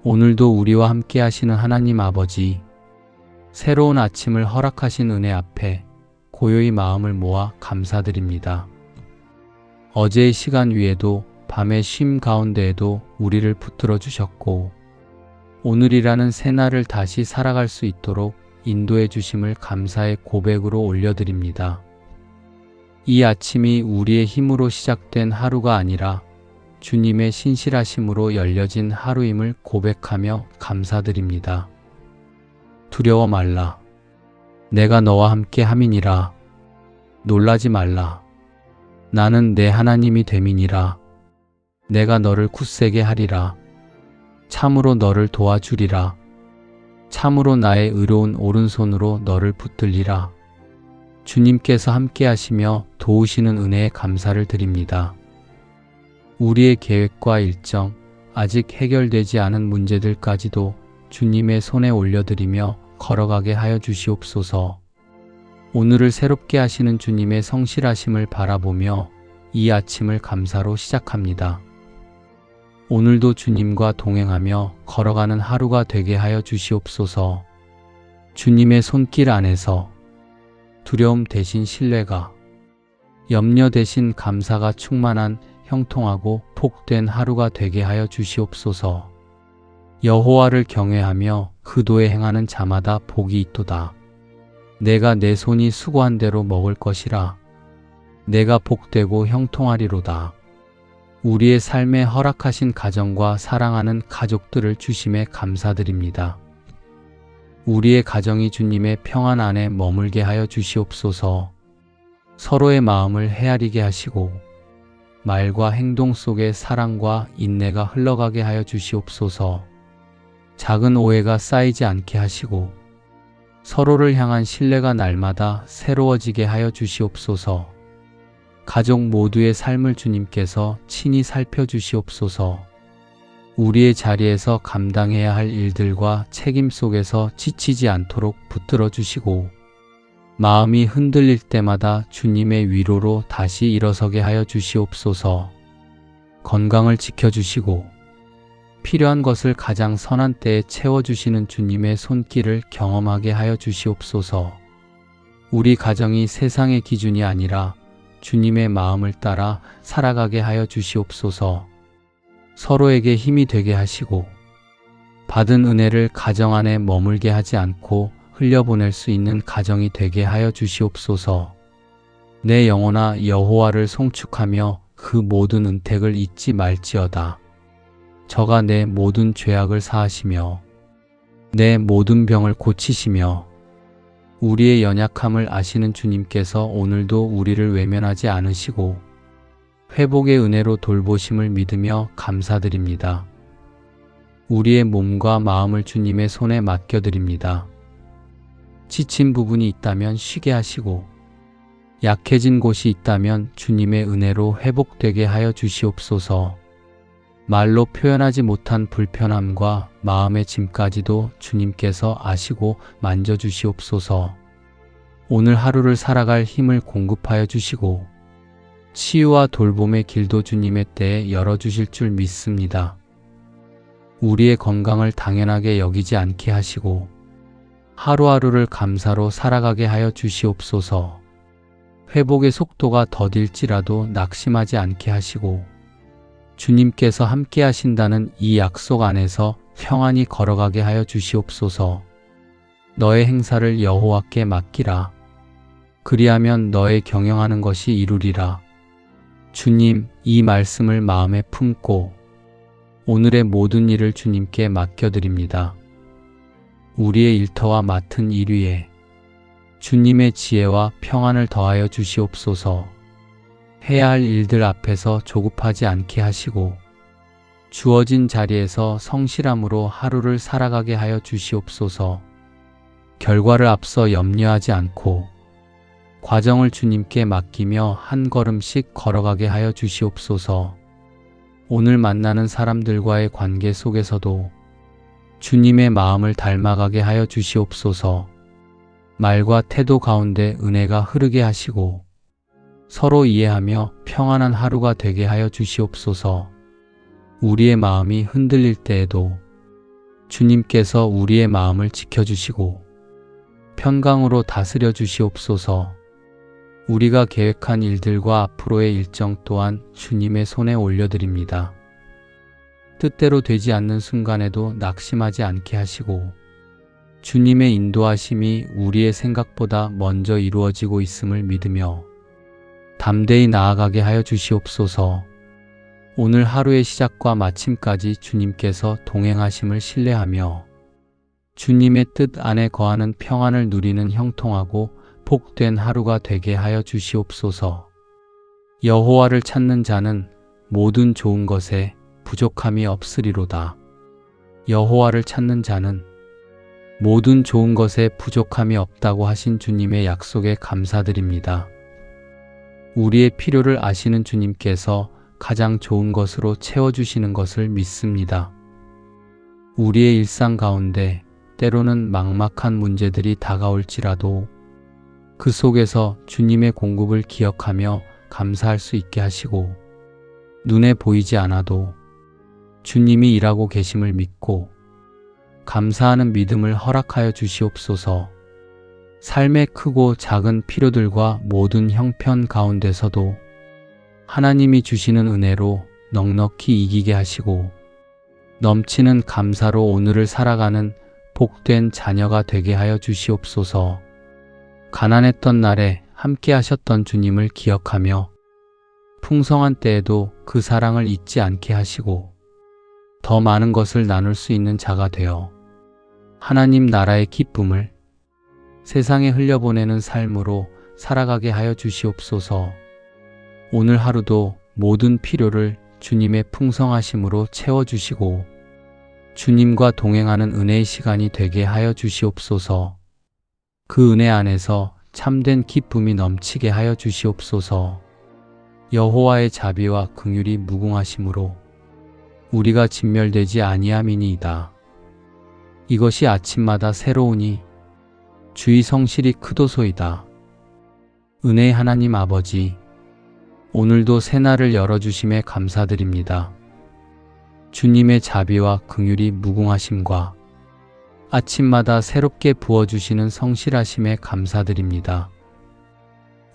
오늘도 우리와 함께 하시는 하나님 아버지, 새로운 아침을 허락하신 은혜 앞에 고요히 마음을 모아 감사드립니다. 어제의 시간 위에도 밤의 쉼 가운데에도 우리를 붙들어 주셨고, 오늘이라는 새날을 다시 살아갈 수 있도록 인도해 주심을 감사의 고백으로 올려드립니다. 이 아침이 우리의 힘으로 시작된 하루가 아니라 주님의 신실하심으로 열려진 하루임을 고백하며 감사드립니다. 두려워 말라. 내가 너와 함께 함이니라. 놀라지 말라. 나는 내 하나님이 됨이니라. 내가 너를 굳세게 하리라. 참으로 너를 도와주리라. 참으로 나의 의로운 오른손으로 너를 붙들리라. 주님께서 함께 하시며 도우시는 은혜에 감사를 드립니다. 우리의 계획과 일정, 아직 해결되지 않은 문제들까지도 주님의 손에 올려드리며 걸어가게 하여 주시옵소서. 오늘을 새롭게 하시는 주님의 성실하심을 바라보며 이 아침을 감사로 시작합니다. 오늘도 주님과 동행하며 걸어가는 하루가 되게 하여 주시옵소서. 주님의 손길 안에서 두려움 대신 신뢰가, 염려 대신 감사가 충만한 형통하고 복된 하루가 되게 하여 주시옵소서. 여호와를 경외하며 그 도에 행하는 자마다 복이 있도다. 내가 내 손이 수고한 대로 먹을 것이라. 내가 복되고 형통하리로다. 우리의 삶에 허락하신 가정과 사랑하는 가족들을 주심에 감사드립니다. 우리의 가정이 주님의 평안 안에 머물게 하여 주시옵소서. 서로의 마음을 헤아리게 하시고 말과 행동 속에 사랑과 인내가 흘러가게 하여 주시옵소서. 작은 오해가 쌓이지 않게 하시고 서로를 향한 신뢰가 날마다 새로워지게 하여 주시옵소서. 가족 모두의 삶을 주님께서 친히 살펴주시옵소서. 우리의 자리에서 감당해야 할 일들과 책임 속에서 지치지 않도록 붙들어 주시고 마음이 흔들릴 때마다 주님의 위로로 다시 일어서게 하여 주시옵소서. 건강을 지켜주시고 필요한 것을 가장 선한 때에 채워주시는 주님의 손길을 경험하게 하여 주시옵소서. 우리 가정이 세상의 기준이 아니라 주님의 마음을 따라 살아가게 하여 주시옵소서. 서로에게 힘이 되게 하시고 받은 은혜를 가정 안에 머물게 하지 않고 흘려보낼 수 있는 가정이 되게 하여 주시옵소서. 내 영혼아 여호와를 송축하며 그 모든 은택을 잊지 말지어다. 저가 내 모든 죄악을 사하시며 내 모든 병을 고치시며 우리의 연약함을 아시는 주님께서 오늘도 우리를 외면하지 않으시고 회복의 은혜로 돌보심을 믿으며 감사드립니다. 우리의 몸과 마음을 주님의 손에 맡겨드립니다. 지친 부분이 있다면 쉬게 하시고 약해진 곳이 있다면 주님의 은혜로 회복되게 하여 주시옵소서. 말로 표현하지 못한 불편함과 마음의 짐까지도 주님께서 아시고 만져주시옵소서. 오늘 하루를 살아갈 힘을 공급하여 주시고 치유와 돌봄의 길도 주님의 때에 열어주실 줄 믿습니다. 우리의 건강을 당연하게 여기지 않게 하시고 하루하루를 감사로 살아가게 하여 주시옵소서. 회복의 속도가 더딜지라도 낙심하지 않게 하시고 주님께서 함께 하신다는 이 약속 안에서 평안히 걸어가게 하여 주시옵소서. 너의 행사를 여호와께 맡기라. 그리하면 너의 경영하는 것이 이루리라. 주님, 이 말씀을 마음에 품고 오늘의 모든 일을 주님께 맡겨드립니다. 우리의 일터와 맡은 일 위에 주님의 지혜와 평안을 더하여 주시옵소서. 해야 할 일들 앞에서 조급하지 않게 하시고 주어진 자리에서 성실함으로 하루를 살아가게 하여 주시옵소서. 결과를 앞서 염려하지 않고 과정을 주님께 맡기며 한 걸음씩 걸어가게 하여 주시옵소서. 오늘 만나는 사람들과의 관계 속에서도 주님의 마음을 닮아가게 하여 주시옵소서. 말과 태도 가운데 은혜가 흐르게 하시고 서로 이해하며 평안한 하루가 되게 하여 주시옵소서. 우리의 마음이 흔들릴 때에도 주님께서 우리의 마음을 지켜주시고 평강으로 다스려 주시옵소서. 우리가 계획한 일들과 앞으로의 일정 또한 주님의 손에 올려드립니다. 뜻대로 되지 않는 순간에도 낙심하지 않게 하시고 주님의 인도하심이 우리의 생각보다 먼저 이루어지고 있음을 믿으며 담대히 나아가게 하여 주시옵소서. 오늘 하루의 시작과 마침까지 주님께서 동행하심을 신뢰하며 주님의 뜻 안에 거하는 평안을 누리는 형통하고 복된 하루가 되게 하여 주시옵소서. 여호와를 찾는 자는 모든 좋은 것에 부족함이 없으리로다. 여호와를 찾는 자는 모든 좋은 것에 부족함이 없다고 하신 주님의 약속에 감사드립니다. 우리의 필요를 아시는 주님께서 가장 좋은 것으로 채워주시는 것을 믿습니다. 우리의 일상 가운데 때로는 막막한 문제들이 다가올지라도 그 속에서 주님의 공급을 기억하며 감사할 수 있게 하시고 눈에 보이지 않아도 주님이 일하고 계심을 믿고 감사하는 믿음을 허락하여 주시옵소서. 삶의 크고 작은 필요들과 모든 형편 가운데서도 하나님이 주시는 은혜로 넉넉히 이기게 하시고 넘치는 감사로 오늘을 살아가는 복된 자녀가 되게 하여 주시옵소서. 가난했던 날에 함께 하셨던 주님을 기억하며 풍성한 때에도 그 사랑을 잊지 않게 하시고 더 많은 것을 나눌 수 있는 자가 되어 하나님 나라의 기쁨을 세상에 흘려보내는 삶으로 살아가게 하여 주시옵소서. 오늘 하루도 모든 필요를 주님의 풍성하심으로 채워주시고 주님과 동행하는 은혜의 시간이 되게 하여 주시옵소서. 그 은혜 안에서 참된 기쁨이 넘치게 하여 주시옵소서. 여호와의 자비와 긍휼이 무궁하심으로 우리가 진멸되지 아니함이니이다. 이것이 아침마다 새로우니 주의 성실이 크도소이다. 은혜의 하나님 아버지, 오늘도 새날을 열어주심에 감사드립니다. 주님의 자비와 긍휼이 무궁하심과 아침마다 새롭게 부어주시는 성실하심에 감사드립니다.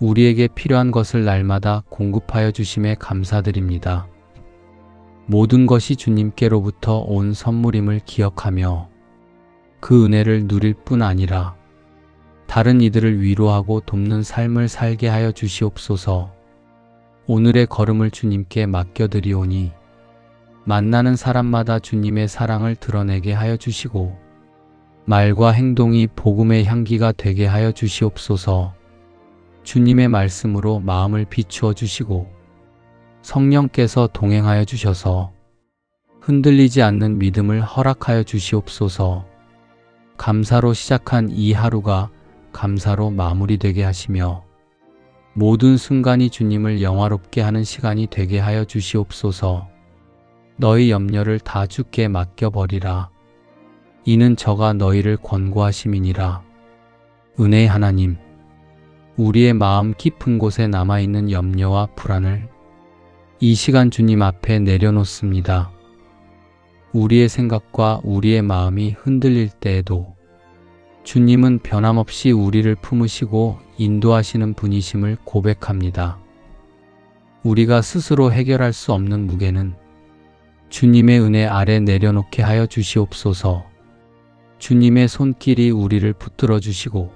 우리에게 필요한 것을 날마다 공급하여 주심에 감사드립니다. 모든 것이 주님께로부터 온 선물임을 기억하며 그 은혜를 누릴 뿐 아니라 다른 이들을 위로하고 돕는 삶을 살게 하여 주시옵소서. 오늘의 걸음을 주님께 맡겨드리오니 만나는 사람마다 주님의 사랑을 드러내게 하여 주시고 말과 행동이 복음의 향기가 되게 하여 주시옵소서. 주님의 말씀으로 마음을 비추어 주시고 성령께서 동행하여 주셔서 흔들리지 않는 믿음을 허락하여 주시옵소서. 감사로 시작한 이 하루가 감사로 마무리되게 하시며 모든 순간이 주님을 영화롭게 하는 시간이 되게 하여 주시옵소서. 너희 염려를 다 주께 맡겨버리라. 이는 저가 너희를 권고하심이니라. 은혜의 하나님, 우리의 마음 깊은 곳에 남아있는 염려와 불안을 이 시간 주님 앞에 내려놓습니다. 우리의 생각과 우리의 마음이 흔들릴 때에도 주님은 변함없이 우리를 품으시고 인도하시는 분이심을 고백합니다. 우리가 스스로 해결할 수 없는 무게는 주님의 은혜 아래 내려놓게 하여 주시옵소서. 주님의 손길이 우리를 붙들어 주시고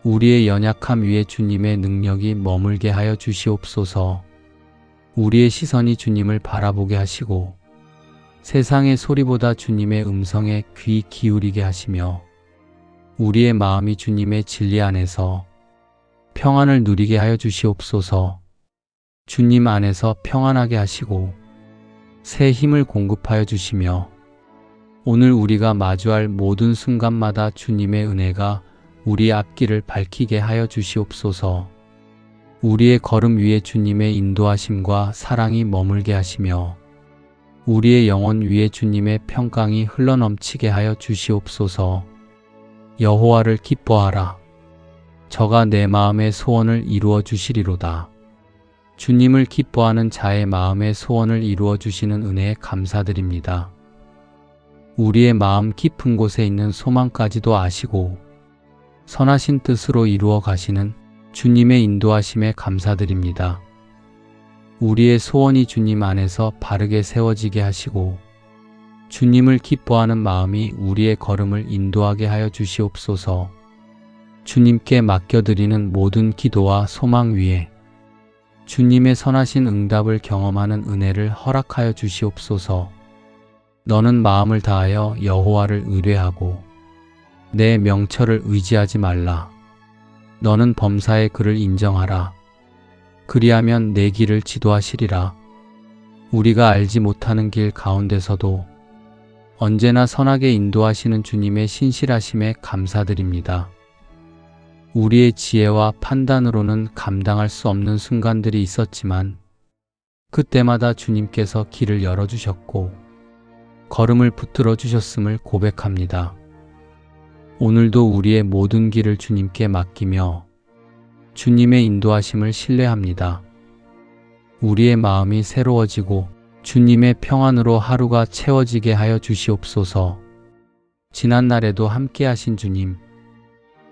우리의 연약함 위에 주님의 능력이 머물게 하여 주시옵소서. 우리의 시선이 주님을 바라보게 하시고 세상의 소리보다 주님의 음성에 귀 기울이게 하시며 우리의 마음이 주님의 진리 안에서 평안을 누리게 하여 주시옵소서. 주님 안에서 평안하게 하시고 새 힘을 공급하여 주시며 오늘 우리가 마주할 모든 순간마다 주님의 은혜가 우리 앞길을 밝히게 하여 주시옵소서. 우리의 걸음 위에 주님의 인도하심과 사랑이 머물게 하시며 우리의 영혼 위에 주님의 평강이 흘러넘치게 하여 주시옵소서. 여호와를 기뻐하라. 저가 내 마음의 소원을 이루어 주시리로다. 주님을 기뻐하는 자의 마음의 소원을 이루어 주시는 은혜에 감사드립니다. 우리의 마음 깊은 곳에 있는 소망까지도 아시고 선하신 뜻으로 이루어 가시는 주님의 인도하심에 감사드립니다. 우리의 소원이 주님 안에서 바르게 세워지게 하시고 주님을 기뻐하는 마음이 우리의 걸음을 인도하게 하여 주시옵소서. 주님께 맡겨드리는 모든 기도와 소망 위에 주님의 선하신 응답을 경험하는 은혜를 허락하여 주시옵소서. 너는 마음을 다하여 여호와를 의뢰하고 내 명철을 의지하지 말라. 너는 범사의 그를 인정하라. 그리하면 내 길을 지도하시리라. 우리가 알지 못하는 길 가운데서도 언제나 선하게 인도하시는 주님의 신실하심에 감사드립니다. 우리의 지혜와 판단으로는 감당할 수 없는 순간들이 있었지만 그때마다 주님께서 길을 열어주셨고 걸음을 붙들어 주셨음을 고백합니다. 오늘도 우리의 모든 길을 주님께 맡기며 주님의 인도하심을 신뢰합니다. 우리의 마음이 새로워지고 주님의 평안으로 하루가 채워지게 하여 주시옵소서. 지난날에도 함께 하신 주님,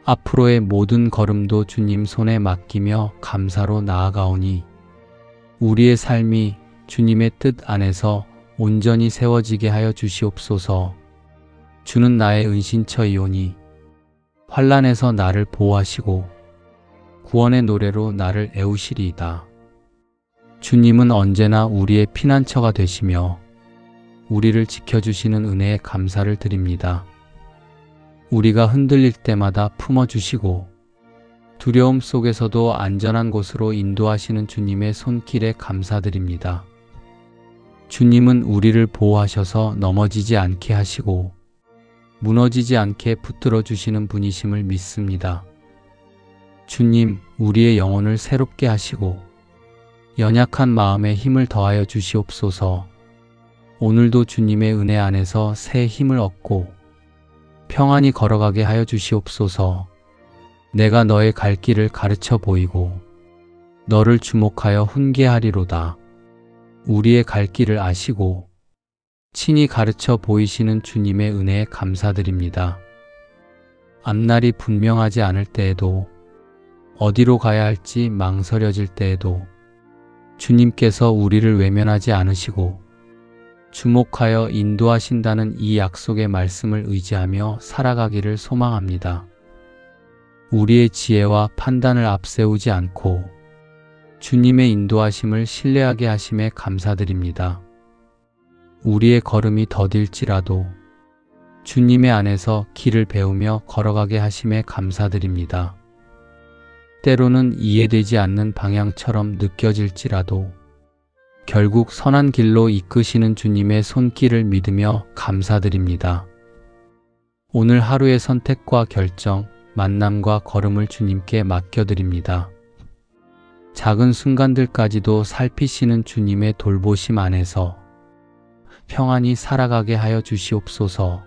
앞으로의 모든 걸음도 주님 손에 맡기며 감사로 나아가오니 우리의 삶이 주님의 뜻 안에서 온전히 세워지게 하여 주시옵소서. 주는 나의 은신처이오니 환난에서 나를 보호하시고 구원의 노래로 나를 애우시리이다. 주님은 언제나 우리의 피난처가 되시며 우리를 지켜주시는 은혜에 감사를 드립니다. 우리가 흔들릴 때마다 품어주시고 두려움 속에서도 안전한 곳으로 인도하시는 주님의 손길에 감사드립니다. 주님은 우리를 보호하셔서 넘어지지 않게 하시고 무너지지 않게 붙들어 주시는 분이심을 믿습니다. 주님, 우리의 영혼을 새롭게 하시고 연약한 마음에 힘을 더하여 주시옵소서. 오늘도 주님의 은혜 안에서 새 힘을 얻고 평안히 걸어가게 하여 주시옵소서. 내가 너의 갈 길을 가르쳐 보이고 너를 주목하여 훈계하리로다. 우리의 갈 길을 아시고 친히 가르쳐 보이시는 주님의 은혜에 감사드립니다. 앞날이 분명하지 않을 때에도 어디로 가야 할지 망설여질 때에도 주님께서 우리를 외면하지 않으시고 주목하여 인도하신다는 이 약속의 말씀을 의지하며 살아가기를 소망합니다. 우리의 지혜와 판단을 앞세우지 않고 주님의 인도하심을 신뢰하게 하심에 감사드립니다. 우리의 걸음이 더딜지라도 주님의 안에서 길을 배우며 걸어가게 하심에 감사드립니다. 때로는 이해되지 않는 방향처럼 느껴질지라도 결국 선한 길로 이끄시는 주님의 손길을 믿으며 감사드립니다. 오늘 하루의 선택과 결정, 만남과 걸음을 주님께 맡겨드립니다. 작은 순간들까지도 살피시는 주님의 돌보심 안에서 평안히 살아가게 하여 주시옵소서.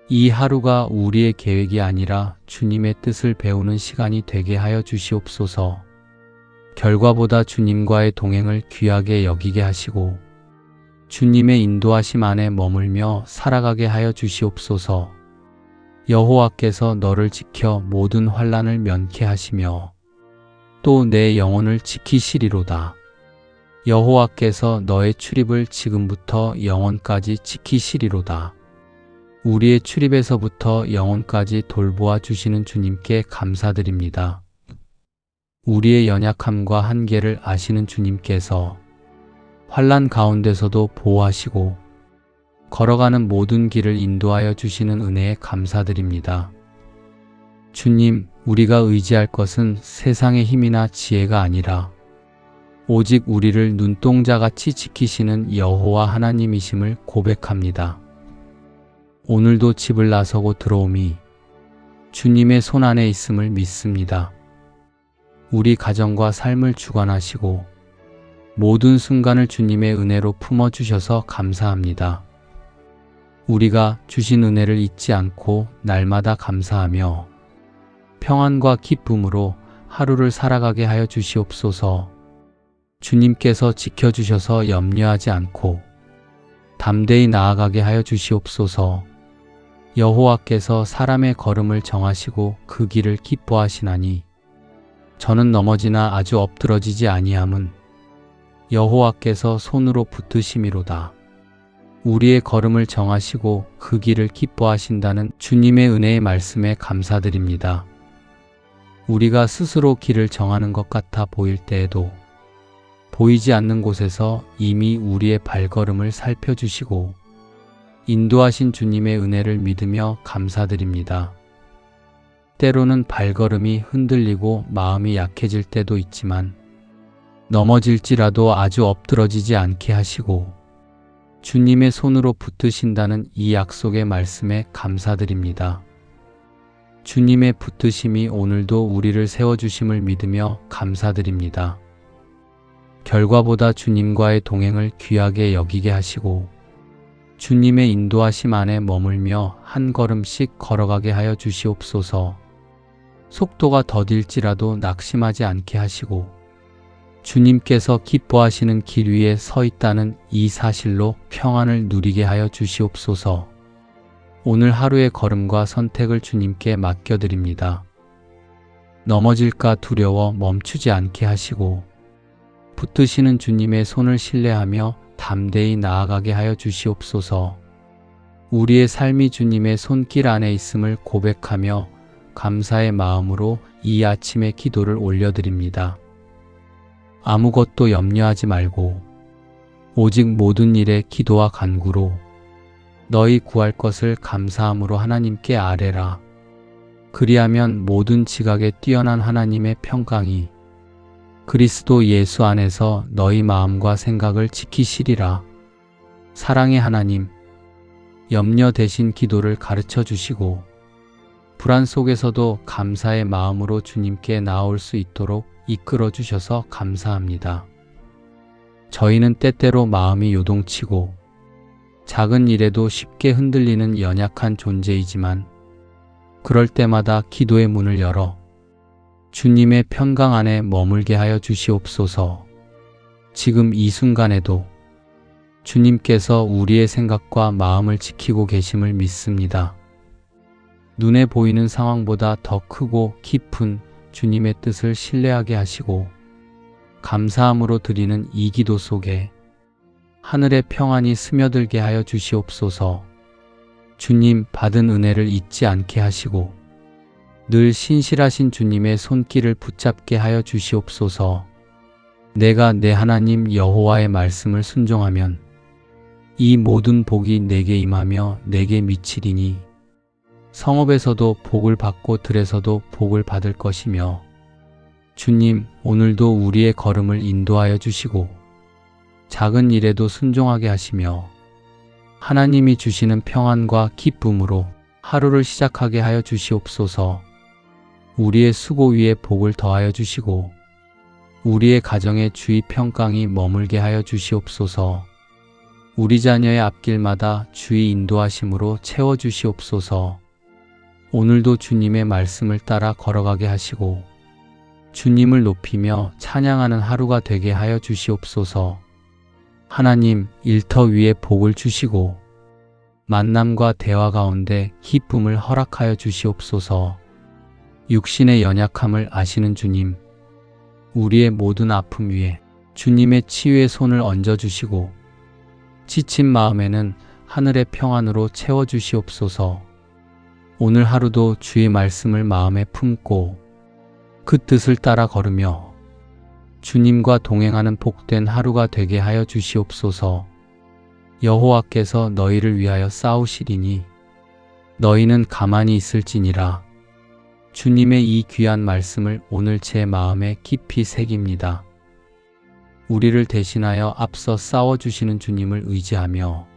이 하루가 우리의 계획이 아니라 주님의 뜻을 배우는 시간이 되게 하여 주시옵소서. 결과보다 주님과의 동행을 귀하게 여기게 하시고 주님의 인도하심 안에 머물며 살아가게 하여 주시옵소서. 여호와께서 너를 지켜 모든 환난을 면케 하시며 또 내 영혼을 지키시리로다. 여호와께서 너의 출입을 지금부터 영원까지 지키시리로다. 우리의 출입에서부터 영혼까지 돌보아 주시는 주님께 감사드립니다. 우리의 연약함과 한계를 아시는 주님께서 환난 가운데서도 보호하시고 걸어가는 모든 길을 인도하여 주시는 은혜에 감사드립니다. 주님, 우리가 의지할 것은 세상의 힘이나 지혜가 아니라 오직 우리를 눈동자같이 지키시는 여호와 하나님이심을 고백합니다. 오늘도 집을 나서고 들어오미 주님의 손 안에 있음을 믿습니다. 우리 가정과 삶을 주관하시고 모든 순간을 주님의 은혜로 품어주셔서 감사합니다. 우리가 주신 은혜를 잊지 않고 날마다 감사하며 평안과 기쁨으로 하루를 살아가게 하여 주시옵소서. 주님께서 지켜주셔서 염려하지 않고 담대히 나아가게 하여 주시옵소서. 여호와께서 사람의 걸음을 정하시고 그 길을 기뻐하시나니 저는 넘어지나 아주 엎드러지지 아니함은 여호와께서 손으로 붙드심이로다. 우리의 걸음을 정하시고 그 길을 기뻐하신다는 주님의 은혜의 말씀에 감사드립니다. 우리가 스스로 길을 정하는 것 같아 보일 때에도 보이지 않는 곳에서 이미 우리의 발걸음을 살펴주시고 인도하신 주님의 은혜를 믿으며 감사드립니다. 때로는 발걸음이 흔들리고 마음이 약해질 때도 있지만 넘어질지라도 아주 엎드러지지 않게 하시고 주님의 손으로 붙드신다는 이 약속의 말씀에 감사드립니다. 주님의 붙드심이 오늘도 우리를 세워주심을 믿으며 감사드립니다. 결과보다 주님과의 동행을 귀하게 여기게 하시고 주님의 인도하심 안에 머물며 한 걸음씩 걸어가게 하여 주시옵소서. 속도가 더딜지라도 낙심하지 않게 하시고 주님께서 기뻐하시는 길 위에 서 있다는 이 사실로 평안을 누리게 하여 주시옵소서. 오늘 하루의 걸음과 선택을 주님께 맡겨드립니다. 넘어질까 두려워 멈추지 않게 하시고 붙드시는 주님의 손을 신뢰하며 담대히 나아가게 하여 주시옵소서. 우리의 삶이 주님의 손길 안에 있음을 고백하며 감사의 마음으로 이 아침의 기도를 올려드립니다. 아무것도 염려하지 말고 오직 모든 일에 기도와 간구로 너희 구할 것을 감사함으로 하나님께 아뢰라. 그리하면 모든 지각에 뛰어난 하나님의 평강이 그리스도 예수 안에서 너희 마음과 생각을 지키시리라. 사랑의 하나님, 염려 대신 기도를 가르쳐 주시고 불안 속에서도 감사의 마음으로 주님께 나올 수 있도록 이끌어 주셔서 감사합니다. 저희는 때때로 마음이 요동치고 작은 일에도 쉽게 흔들리는 연약한 존재이지만 그럴 때마다 기도의 문을 열어 주님의 평강 안에 머물게 하여 주시옵소서. 지금 이 순간에도 주님께서 우리의 생각과 마음을 지키고 계심을 믿습니다. 눈에 보이는 상황보다 더 크고 깊은 주님의 뜻을 신뢰하게 하시고 감사함으로 드리는 이 기도 속에 하늘의 평안이 스며들게 하여 주시옵소서. 주님 받은 은혜를 잊지 않게 하시고 늘 신실하신 주님의 손길을 붙잡게 하여 주시옵소서. 내가 내 하나님 여호와의 말씀을 순종하면 이 모든 복이 내게 임하며 내게 미치리니 성읍에서도 복을 받고 들에서도 복을 받을 것이며 주님 오늘도 우리의 걸음을 인도하여 주시고 작은 일에도 순종하게 하시며 하나님이 주시는 평안과 기쁨으로 하루를 시작하게 하여 주시옵소서. 우리의 수고 위에 복을 더하여 주시고 우리의 가정에 주의 평강이 머물게 하여 주시옵소서. 우리 자녀의 앞길마다 주의 인도하심으로 채워 주시옵소서. 오늘도 주님의 말씀을 따라 걸어가게 하시고 주님을 높이며 찬양하는 하루가 되게 하여 주시옵소서. 하나님, 일터 위에 복을 주시고 만남과 대화 가운데 기쁨을 허락하여 주시옵소서. 육신의 연약함을 아시는 주님, 우리의 모든 아픔 위에 주님의 치유의 손을 얹어주시고 지친 마음에는 하늘의 평안으로 채워주시옵소서. 오늘 하루도 주의 말씀을 마음에 품고 그 뜻을 따라 걸으며 주님과 동행하는 복된 하루가 되게 하여 주시옵소서. 여호와께서 너희를 위하여 싸우시리니 너희는 가만히 있을지니라. 주님의 이 귀한 말씀을 오늘 제 마음에 깊이 새깁니다. 우리를 대신하여 앞서 싸워주시는 주님을 의지하며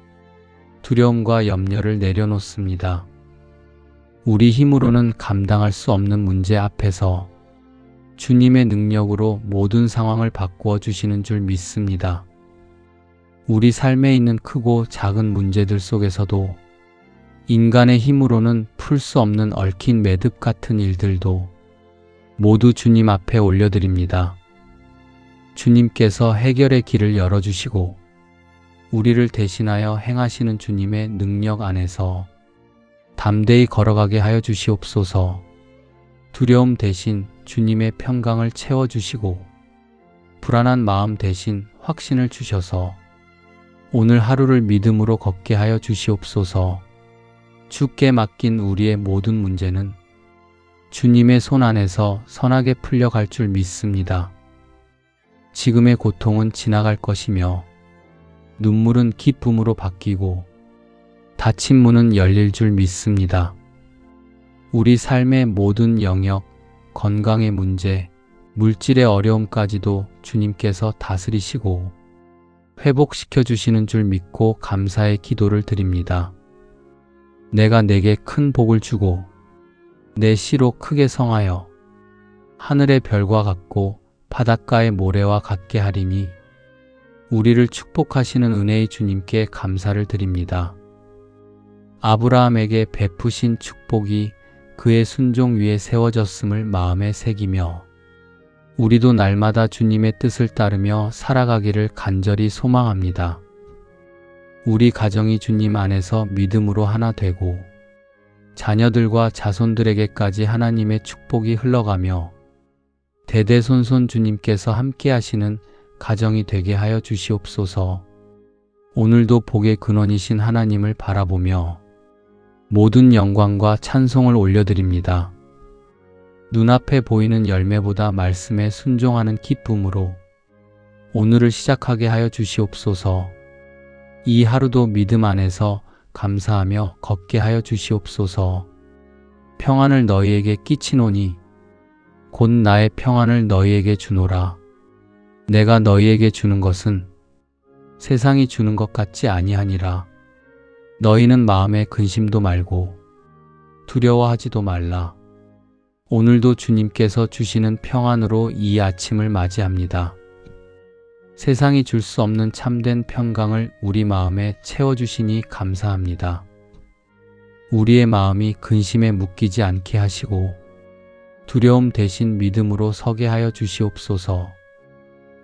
두려움과 염려를 내려놓습니다. 우리 힘으로는 감당할 수 없는 문제 앞에서 주님의 능력으로 모든 상황을 바꾸어 주시는 줄 믿습니다. 우리 삶에 있는 크고 작은 문제들 속에서도 인간의 힘으로는 풀 수 없는 얽힌 매듭 같은 일들도 모두 주님 앞에 올려드립니다. 주님께서 해결의 길을 열어주시고 우리를 대신하여 행하시는 주님의 능력 안에서 담대히 걸어가게 하여 주시옵소서. 두려움 대신 주님의 평강을 채워주시고 불안한 마음 대신 확신을 주셔서 오늘 하루를 믿음으로 걷게 하여 주시옵소서. 주께 맡긴 우리의 모든 문제는 주님의 손 안에서 선하게 풀려갈 줄 믿습니다. 지금의 고통은 지나갈 것이며 눈물은 기쁨으로 바뀌고 닫힌 문은 열릴 줄 믿습니다. 우리 삶의 모든 영역, 건강의 문제, 물질의 어려움까지도 주님께서 다스리시고 회복시켜 주시는 줄 믿고 감사의 기도를 드립니다. 내가 내게 큰 복을 주고 내 시로 크게 성하여 하늘의 별과 같고 바닷가의 모래와 같게 하리니 우리를 축복하시는 은혜의 주님께 감사를 드립니다. 아브라함에게 베푸신 축복이 그의 순종 위에 세워졌음을 마음에 새기며 우리도 날마다 주님의 뜻을 따르며 살아가기를 간절히 소망합니다. 우리 가정이 주님 안에서 믿음으로 하나 되고 자녀들과 자손들에게까지 하나님의 축복이 흘러가며 대대손손 주님께서 함께 하시는 가정이 되게 하여 주시옵소서. 오늘도 복의 근원이신 하나님을 바라보며 모든 영광과 찬송을 올려드립니다. 눈앞에 보이는 열매보다 말씀에 순종하는 기쁨으로 오늘을 시작하게 하여 주시옵소서. 이 하루도 믿음 안에서 감사하며 걷게 하여 주시옵소서. 평안을 너희에게 끼치노니 곧 나의 평안을 너희에게 주노라. 내가 너희에게 주는 것은 세상이 주는 것 같지 아니하니라. 너희는 마음에 근심도 말고 두려워하지도 말라. 오늘도 주님께서 주시는 평안으로 이 아침을 맞이합니다. 세상이 줄 수 없는 참된 평강을 우리 마음에 채워주시니 감사합니다. 우리의 마음이 근심에 묶이지 않게 하시고 두려움 대신 믿음으로 서게 하여 주시옵소서.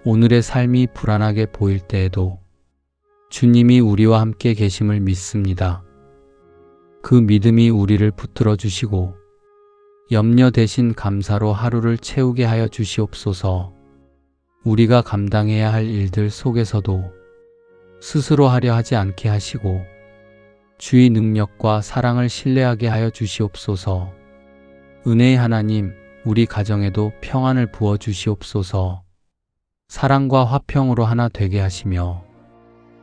오늘의 삶이 불안하게 보일 때에도 주님이 우리와 함께 계심을 믿습니다. 그 믿음이 우리를 붙들어 주시고 염려 대신 감사로 하루를 채우게 하여 주시옵소서. 우리가 감당해야 할 일들 속에서도 스스로 하려 하지 않게 하시고 주의 능력과 사랑을 신뢰하게 하여 주시옵소서. 은혜의 하나님, 우리 가정에도 평안을 부어 주시옵소서. 사랑과 화평으로 하나 되게 하시며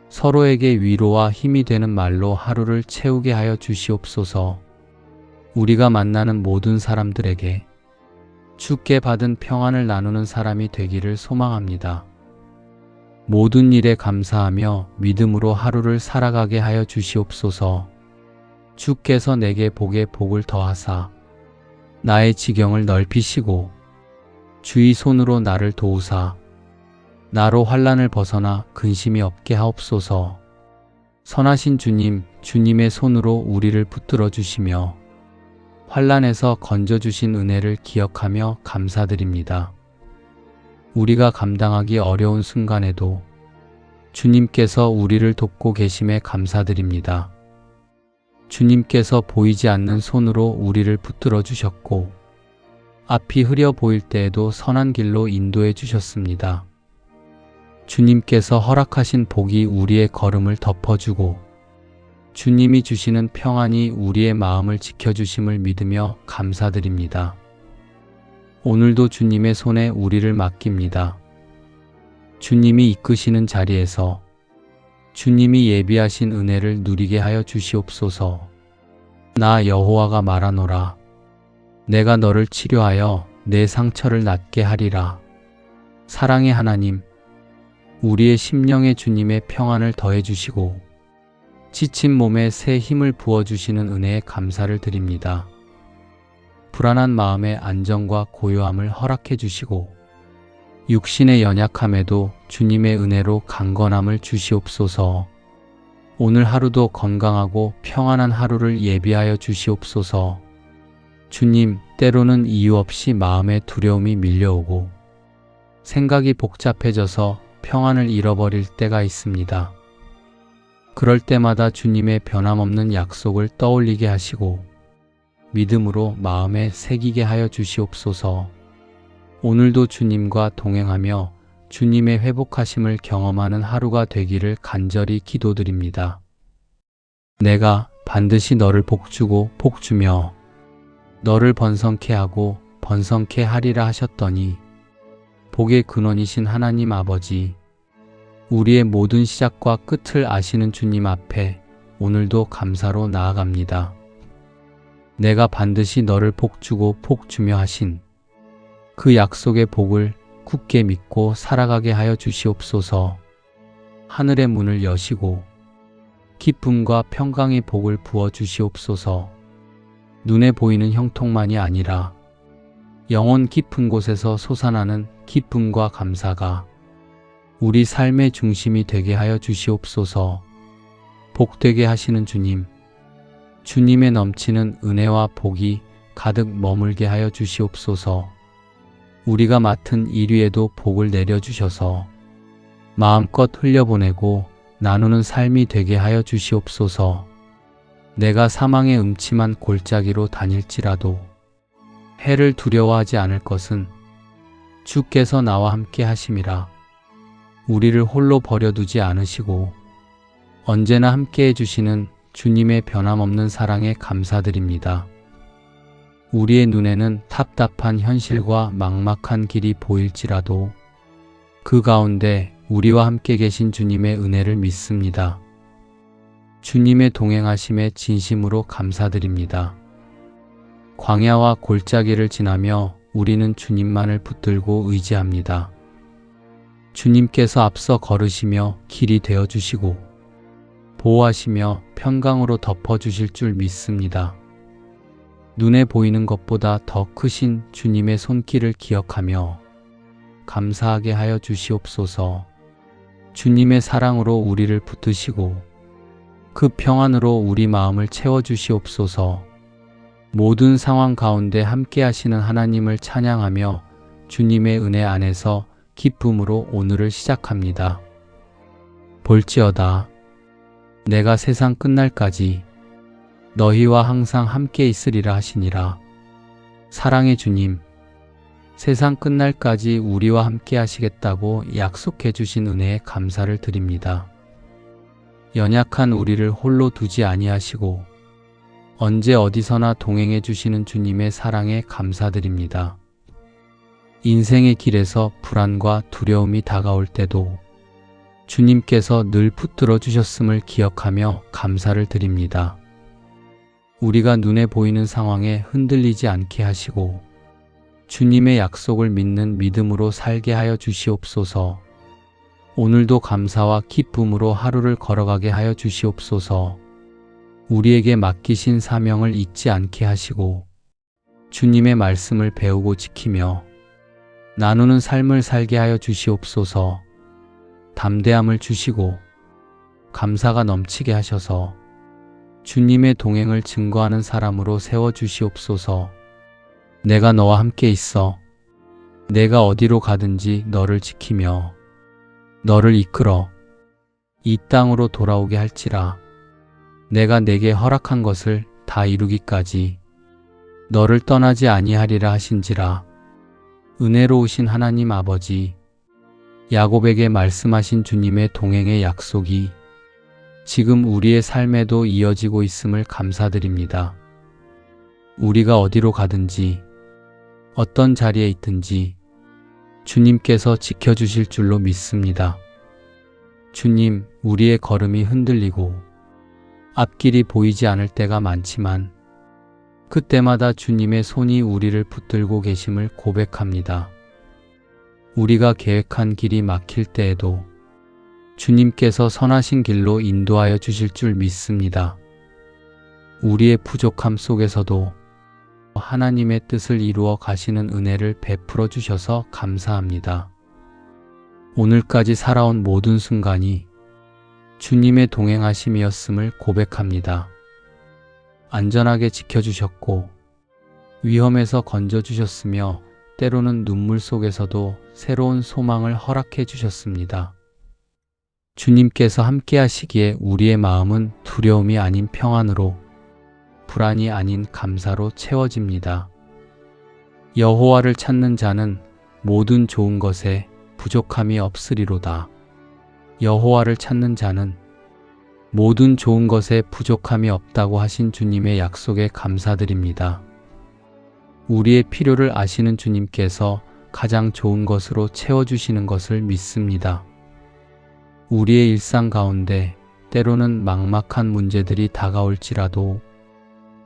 서로에게 위로와 힘이 되는 말로 하루를 채우게 하여 주시옵소서. 우리가 만나는 모든 사람들에게 주께 받은 평안을 나누는 사람이 되기를 소망합니다. 모든 일에 감사하며 믿음으로 하루를 살아가게 하여 주시옵소서. 주께서 내게 복에 복을 더하사 나의 지경을 넓히시고 주의 손으로 나를 도우사 나로 환난을 벗어나 근심이 없게 하옵소서. 선하신 주님, 주님의 손으로 우리를 붙들어 주시며 환난에서 건져주신 은혜를 기억하며 감사드립니다. 우리가 감당하기 어려운 순간에도 주님께서 우리를 돕고 계심에 감사드립니다. 주님께서 보이지 않는 손으로 우리를 붙들어 주셨고 앞이 흐려 보일 때에도 선한 길로 인도해 주셨습니다. 주님께서 허락하신 복이 우리의 걸음을 덮어주고 주님이 주시는 평안이 우리의 마음을 지켜주심을 믿으며 감사드립니다. 오늘도 주님의 손에 우리를 맡깁니다. 주님이 이끄시는 자리에서 주님이 예비하신 은혜를 누리게 하여 주시옵소서. 나 여호와가 말하노라. 내가 너를 치료하여 내 상처를 낫게 하리라. 사랑의 하나님, 우리의 심령에 주님의 평안을 더해 주시고 지친 몸에 새 힘을 부어주시는 은혜에 감사를 드립니다. 불안한 마음의 안정과 고요함을 허락해 주시고 육신의 연약함에도 주님의 은혜로 강건함을 주시옵소서. 오늘 하루도 건강하고 평안한 하루를 예비하여 주시옵소서. 주님, 때로는 이유 없이 마음에 두려움이 밀려오고 생각이 복잡해져서 평안을 잃어버릴 때가 있습니다. 그럴 때마다 주님의 변함없는 약속을 떠올리게 하시고 믿음으로 마음에 새기게 하여 주시옵소서. 오늘도 주님과 동행하며 주님의 회복하심을 경험하는 하루가 되기를 간절히 기도드립니다. 내가 반드시 너를 복주고 복주며 너를 번성케 하고 번성케 하리라 하셨더니 복의 근원이신 하나님 아버지, 우리의 모든 시작과 끝을 아시는 주님 앞에 오늘도 감사로 나아갑니다. 내가 반드시 너를 복주고 복주며 하신 그 약속의 복을 굳게 믿고 살아가게 하여 주시옵소서. 하늘의 문을 여시고 기쁨과 평강의 복을 부어 주시옵소서. 눈에 보이는 형통만이 아니라 영혼 깊은 곳에서 솟아나는 기쁨과 감사가 우리 삶의 중심이 되게 하여 주시옵소서. 복되게 하시는 주님, 주님의 넘치는 은혜와 복이 가득 머물게 하여 주시옵소서. 우리가 맡은 일 위에도 복을 내려주셔서 마음껏 흘려보내고 나누는 삶이 되게 하여 주시옵소서. 내가 사망의 음침한 골짜기로 다닐지라도 해를 두려워하지 않을 것은 주께서 나와 함께 하심이라. 우리를 홀로 버려두지 않으시고 언제나 함께 해주시는 주님의 변함없는 사랑에 감사드립니다. 우리의 눈에는 답답한 현실과 막막한 길이 보일지라도 그 가운데 우리와 함께 계신 주님의 은혜를 믿습니다. 주님의 동행하심에 진심으로 감사드립니다. 광야와 골짜기를 지나며 우리는 주님만을 붙들고 의지합니다. 주님께서 앞서 걸으시며 길이 되어주시고 보호하시며 평강으로 덮어주실 줄 믿습니다. 눈에 보이는 것보다 더 크신 주님의 손길을 기억하며 감사하게 하여 주시옵소서. 주님의 사랑으로 우리를 붙드시고 그 평안으로 우리 마음을 채워주시옵소서. 모든 상황 가운데 함께 하시는 하나님을 찬양하며 주님의 은혜 안에서 기쁨으로 오늘을 시작합니다. 볼지어다 내가 세상 끝날까지 너희와 항상 함께 있으리라 하시니라. 사랑의 주님, 세상 끝날까지 우리와 함께 하시겠다고 약속해 주신 은혜에 감사를 드립니다. 연약한 우리를 홀로 두지 아니하시고 언제 어디서나 동행해 주시는 주님의 사랑에 감사드립니다. 인생의 길에서 불안과 두려움이 다가올 때도 주님께서 늘 붙들어 주셨음을 기억하며 감사를 드립니다. 우리가 눈에 보이는 상황에 흔들리지 않게 하시고 주님의 약속을 믿는 믿음으로 살게 하여 주시옵소서. 오늘도 감사와 기쁨으로 하루를 걸어가게 하여 주시옵소서. 우리에게 맡기신 사명을 잊지 않게 하시고 주님의 말씀을 배우고 지키며 나누는 삶을 살게 하여 주시옵소서. 담대함을 주시고 감사가 넘치게 하셔서 주님의 동행을 증거하는 사람으로 세워주시옵소서. 내가 너와 함께 있어 내가 어디로 가든지 너를 지키며 너를 이끌어 이 땅으로 돌아오게 할지라. 내가 내게 허락한 것을 다 이루기까지 너를 떠나지 아니하리라 하신지라. 은혜로우신 하나님 아버지, 야곱에게 말씀하신 주님의 동행의 약속이 지금 우리의 삶에도 이어지고 있음을 감사드립니다. 우리가 어디로 가든지 어떤 자리에 있든지 주님께서 지켜주실 줄로 믿습니다. 주님, 우리의 걸음이 흔들리고 앞길이 보이지 않을 때가 많지만 그때마다 주님의 손이 우리를 붙들고 계심을 고백합니다. 우리가 계획한 길이 막힐 때에도 주님께서 선하신 길로 인도하여 주실 줄 믿습니다. 우리의 부족함 속에서도 하나님의 뜻을 이루어 가시는 은혜를 베풀어 주셔서 감사합니다. 오늘까지 살아온 모든 순간이 주님의 동행하심이었음을 고백합니다. 안전하게 지켜주셨고 위험에서 건져주셨으며 때로는 눈물 속에서도 새로운 소망을 허락해 주셨습니다. 주님께서 함께 하시기에 우리의 마음은 두려움이 아닌 평안으로, 불안이 아닌 감사로 채워집니다. 여호와를 찾는 자는 모든 좋은 것에 부족함이 없으리로다. 여호와를 찾는 자는 모든 좋은 것에 부족함이 없다고 하신 주님의 약속에 감사드립니다. 우리의 필요를 아시는 주님께서 가장 좋은 것으로 채워주시는 것을 믿습니다. 우리의 일상 가운데 때로는 막막한 문제들이 다가올지라도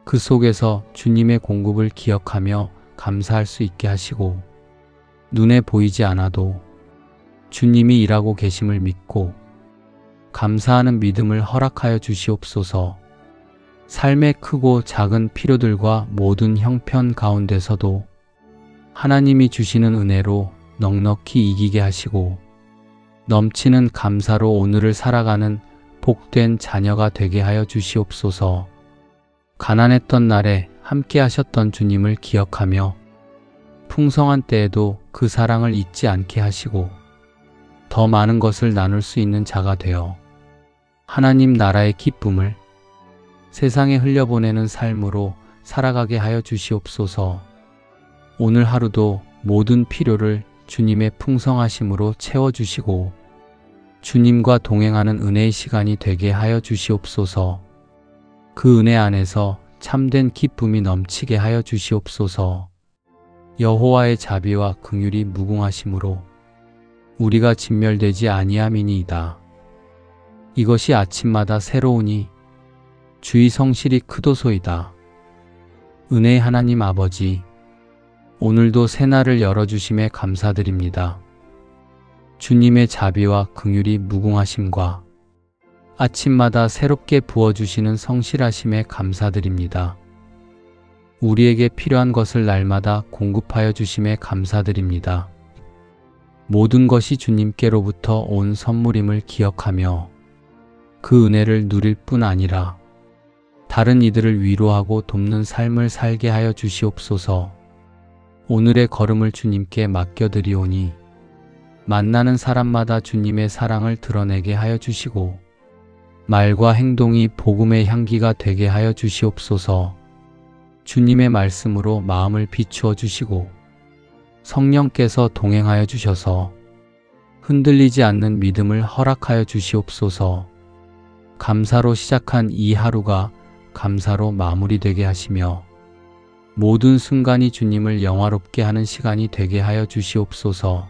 그 속에서 주님의 공급을 기억하며 감사할 수 있게 하시고, 눈에 보이지 않아도 주님이 일하고 계심을 믿고 감사하는 믿음을 허락하여 주시옵소서. 삶의 크고 작은 필요들과 모든 형편 가운데서도 하나님이 주시는 은혜로 넉넉히 이기게 하시고, 넘치는 감사로 오늘을 살아가는 복된 자녀가 되게 하여 주시옵소서. 가난했던 날에 함께 하셨던 주님을 기억하며 풍성한 때에도 그 사랑을 잊지 않게 하시고, 더 많은 것을 나눌 수 있는 자가 되어 하나님 나라의 기쁨을 세상에 흘려보내는 삶으로 살아가게 하여 주시옵소서. 오늘 하루도 모든 필요를 주님의 풍성하심으로 채워주시고 주님과 동행하는 은혜의 시간이 되게 하여 주시옵소서. 그 은혜 안에서 참된 기쁨이 넘치게 하여 주시옵소서. 여호와의 자비와 긍휼이 무궁하심으로 우리가 진멸되지 아니함이니이다. 이것이 아침마다 새로우니 주의 성실이 크도소이다. 은혜의 하나님 아버지, 오늘도 새날을 열어주심에 감사드립니다. 주님의 자비와 긍휼이 무궁하심과 아침마다 새롭게 부어주시는 성실하심에 감사드립니다. 우리에게 필요한 것을 날마다 공급하여 주심에 감사드립니다. 모든 것이 주님께로부터 온 선물임을 기억하며 그 은혜를 누릴 뿐 아니라 다른 이들을 위로하고 돕는 삶을 살게 하여 주시옵소서. 오늘의 걸음을 주님께 맡겨드리오니 만나는 사람마다 주님의 사랑을 드러내게 하여 주시고 말과 행동이 복음의 향기가 되게 하여 주시옵소서. 주님의 말씀으로 마음을 비추어 주시고 성령께서 동행하여 주셔서 흔들리지 않는 믿음을 허락하여 주시옵소서. 감사로 시작한 이 하루가 감사로 마무리되게 하시며 모든 순간이 주님을 영화롭게 하는 시간이 되게 하여 주시옵소서.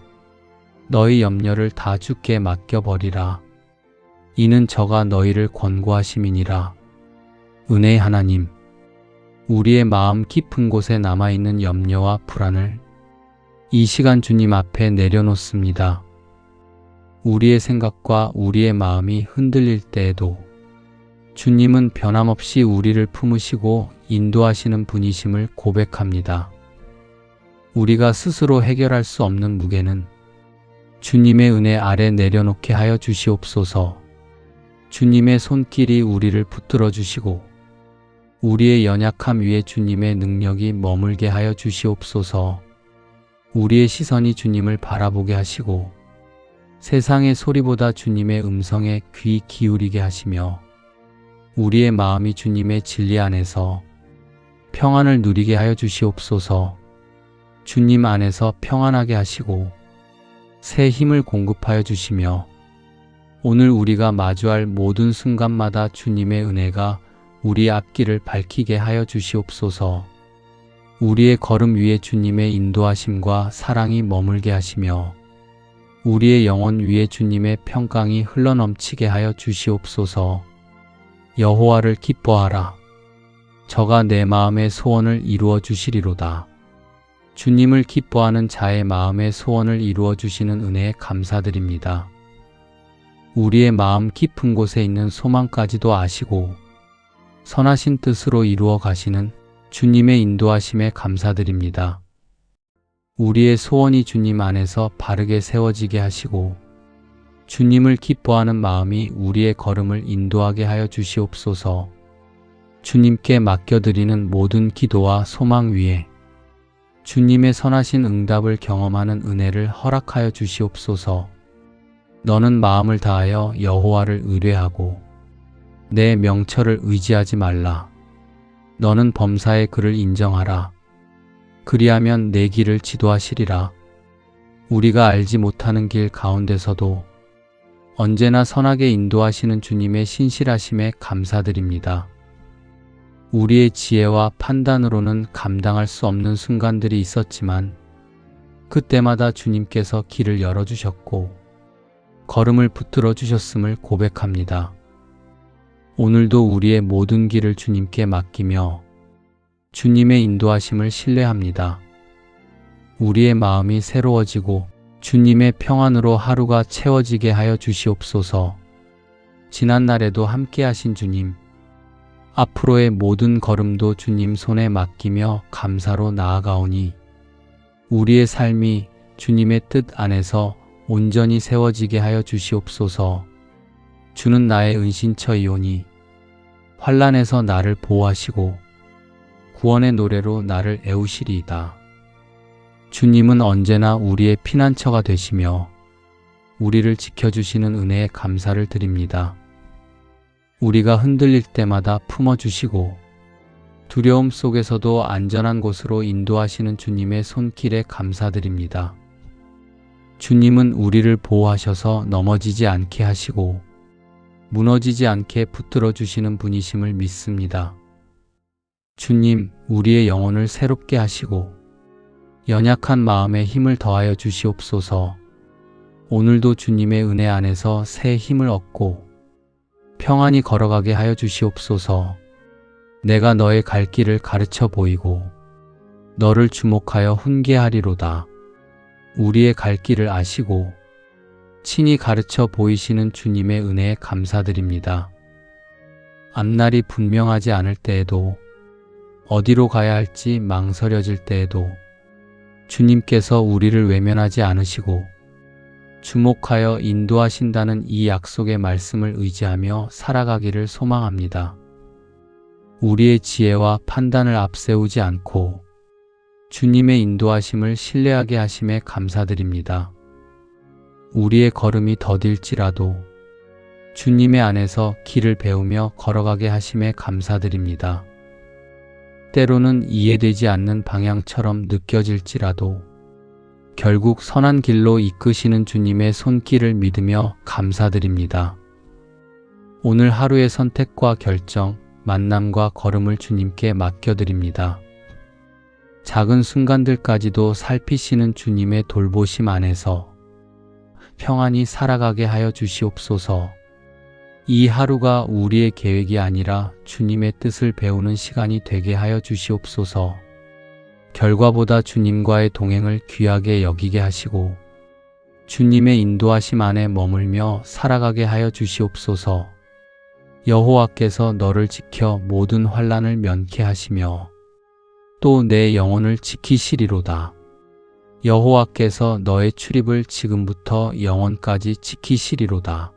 너희 염려를 다 주께 맡겨버리라. 이는 저가 너희를 권고하심이니라. 은혜의 하나님, 우리의 마음 깊은 곳에 남아있는 염려와 불안을 이 시간 주님 앞에 내려놓습니다. 우리의 생각과 우리의 마음이 흔들릴 때에도 주님은 변함없이 우리를 품으시고 인도하시는 분이심을 고백합니다. 우리가 스스로 해결할 수 없는 무게는 주님의 은혜 아래 내려놓게 하여 주시옵소서. 주님의 손길이 우리를 붙들어 주시고 우리의 연약함 위에 주님의 능력이 머물게 하여 주시옵소서. 우리의 시선이 주님을 바라보게 하시고 세상의 소리보다 주님의 음성에 귀 기울이게 하시며 우리의 마음이 주님의 진리 안에서 평안을 누리게 하여 주시옵소서. 주님 안에서 평안하게 하시고 새 힘을 공급하여 주시며 오늘 우리가 마주할 모든 순간마다 주님의 은혜가 우리 앞길을 밝히게 하여 주시옵소서. 우리의 걸음 위에 주님의 인도하심과 사랑이 머물게 하시며 우리의 영혼 위에 주님의 평강이 흘러넘치게 하여 주시옵소서. 여호와를 기뻐하라. 저가 내 마음의 소원을 이루어 주시리로다. 주님을 기뻐하는 자의 마음의 소원을 이루어 주시는 은혜에 감사드립니다. 우리의 마음 깊은 곳에 있는 소망까지도 아시고 선하신 뜻으로 이루어 가시는 주님의 인도하심에 감사드립니다. 우리의 소원이 주님 안에서 바르게 세워지게 하시고 주님을 기뻐하는 마음이 우리의 걸음을 인도하게 하여 주시옵소서. 주님께 맡겨드리는 모든 기도와 소망 위에 주님의 선하신 응답을 경험하는 은혜를 허락하여 주시옵소서. 너는 마음을 다하여 여호와를 의뢰하고 내 명철을 의지하지 말라. 너는 범사의 그를 인정하라. 그리하면 내 길을 지도하시리라. 우리가 알지 못하는 길 가운데서도 언제나 선하게 인도하시는 주님의 신실하심에 감사드립니다. 우리의 지혜와 판단으로는 감당할 수 없는 순간들이 있었지만 그때마다 주님께서 길을 열어주셨고 걸음을 붙들어 주셨음을 고백합니다. 오늘도 우리의 모든 길을 주님께 맡기며 주님의 인도하심을 신뢰합니다. 우리의 마음이 새로워지고 주님의 평안으로 하루가 채워지게 하여 주시옵소서. 지난날에도 함께 하신 주님, 앞으로의 모든 걸음도 주님 손에 맡기며 감사로 나아가오니 우리의 삶이 주님의 뜻 안에서 온전히 세워지게 하여 주시옵소서. 주는 나의 은신처이오니 환난에서 나를 보호하시고 구원의 노래로 나를 애우시리이다. 주님은 언제나 우리의 피난처가 되시며 우리를 지켜주시는 은혜에 감사를 드립니다. 우리가 흔들릴 때마다 품어주시고 두려움 속에서도 안전한 곳으로 인도하시는 주님의 손길에 감사드립니다. 주님은 우리를 보호하셔서 넘어지지 않게 하시고 무너지지 않게 붙들어 주시는 분이심을 믿습니다. 주님, 우리의 영혼을 새롭게 하시고 연약한 마음에 힘을 더하여 주시옵소서. 오늘도 주님의 은혜 안에서 새 힘을 얻고 평안히 걸어가게 하여 주시옵소서. 내가 너의 갈 길을 가르쳐 보이고 너를 주목하여 훈계하리로다. 우리의 갈 길을 아시고 친히 가르쳐 보이시는 주님의 은혜에 감사드립니다. 앞날이 분명하지 않을 때에도 어디로 가야 할지 망설여질 때에도 주님께서 우리를 외면하지 않으시고 주목하여 인도하신다는 이 약속의 말씀을 의지하며 살아가기를 소망합니다. 우리의 지혜와 판단을 앞세우지 않고 주님의 인도하심을 신뢰하게 하심에 감사드립니다. 우리의 걸음이 더딜지라도 주님의 안에서 길을 배우며 걸어가게 하심에 감사드립니다. 때로는 이해되지 않는 방향처럼 느껴질지라도 결국 선한 길로 이끄시는 주님의 손길을 믿으며 감사드립니다. 오늘 하루의 선택과 결정, 만남과 걸음을 주님께 맡겨드립니다. 작은 순간들까지도 살피시는 주님의 돌보심 안에서 평안히 살아가게 하여 주시옵소서. 이 하루가 우리의 계획이 아니라 주님의 뜻을 배우는 시간이 되게 하여 주시옵소서. 결과보다 주님과의 동행을 귀하게 여기게 하시고 주님의 인도하심 안에 머물며 살아가게 하여 주시옵소서. 여호와께서 너를 지켜 모든 환난을 면케 하시며 또 내 영혼을 지키시리로다. 여호와께서 너의 출입을 지금부터 영원까지 지키시리로다.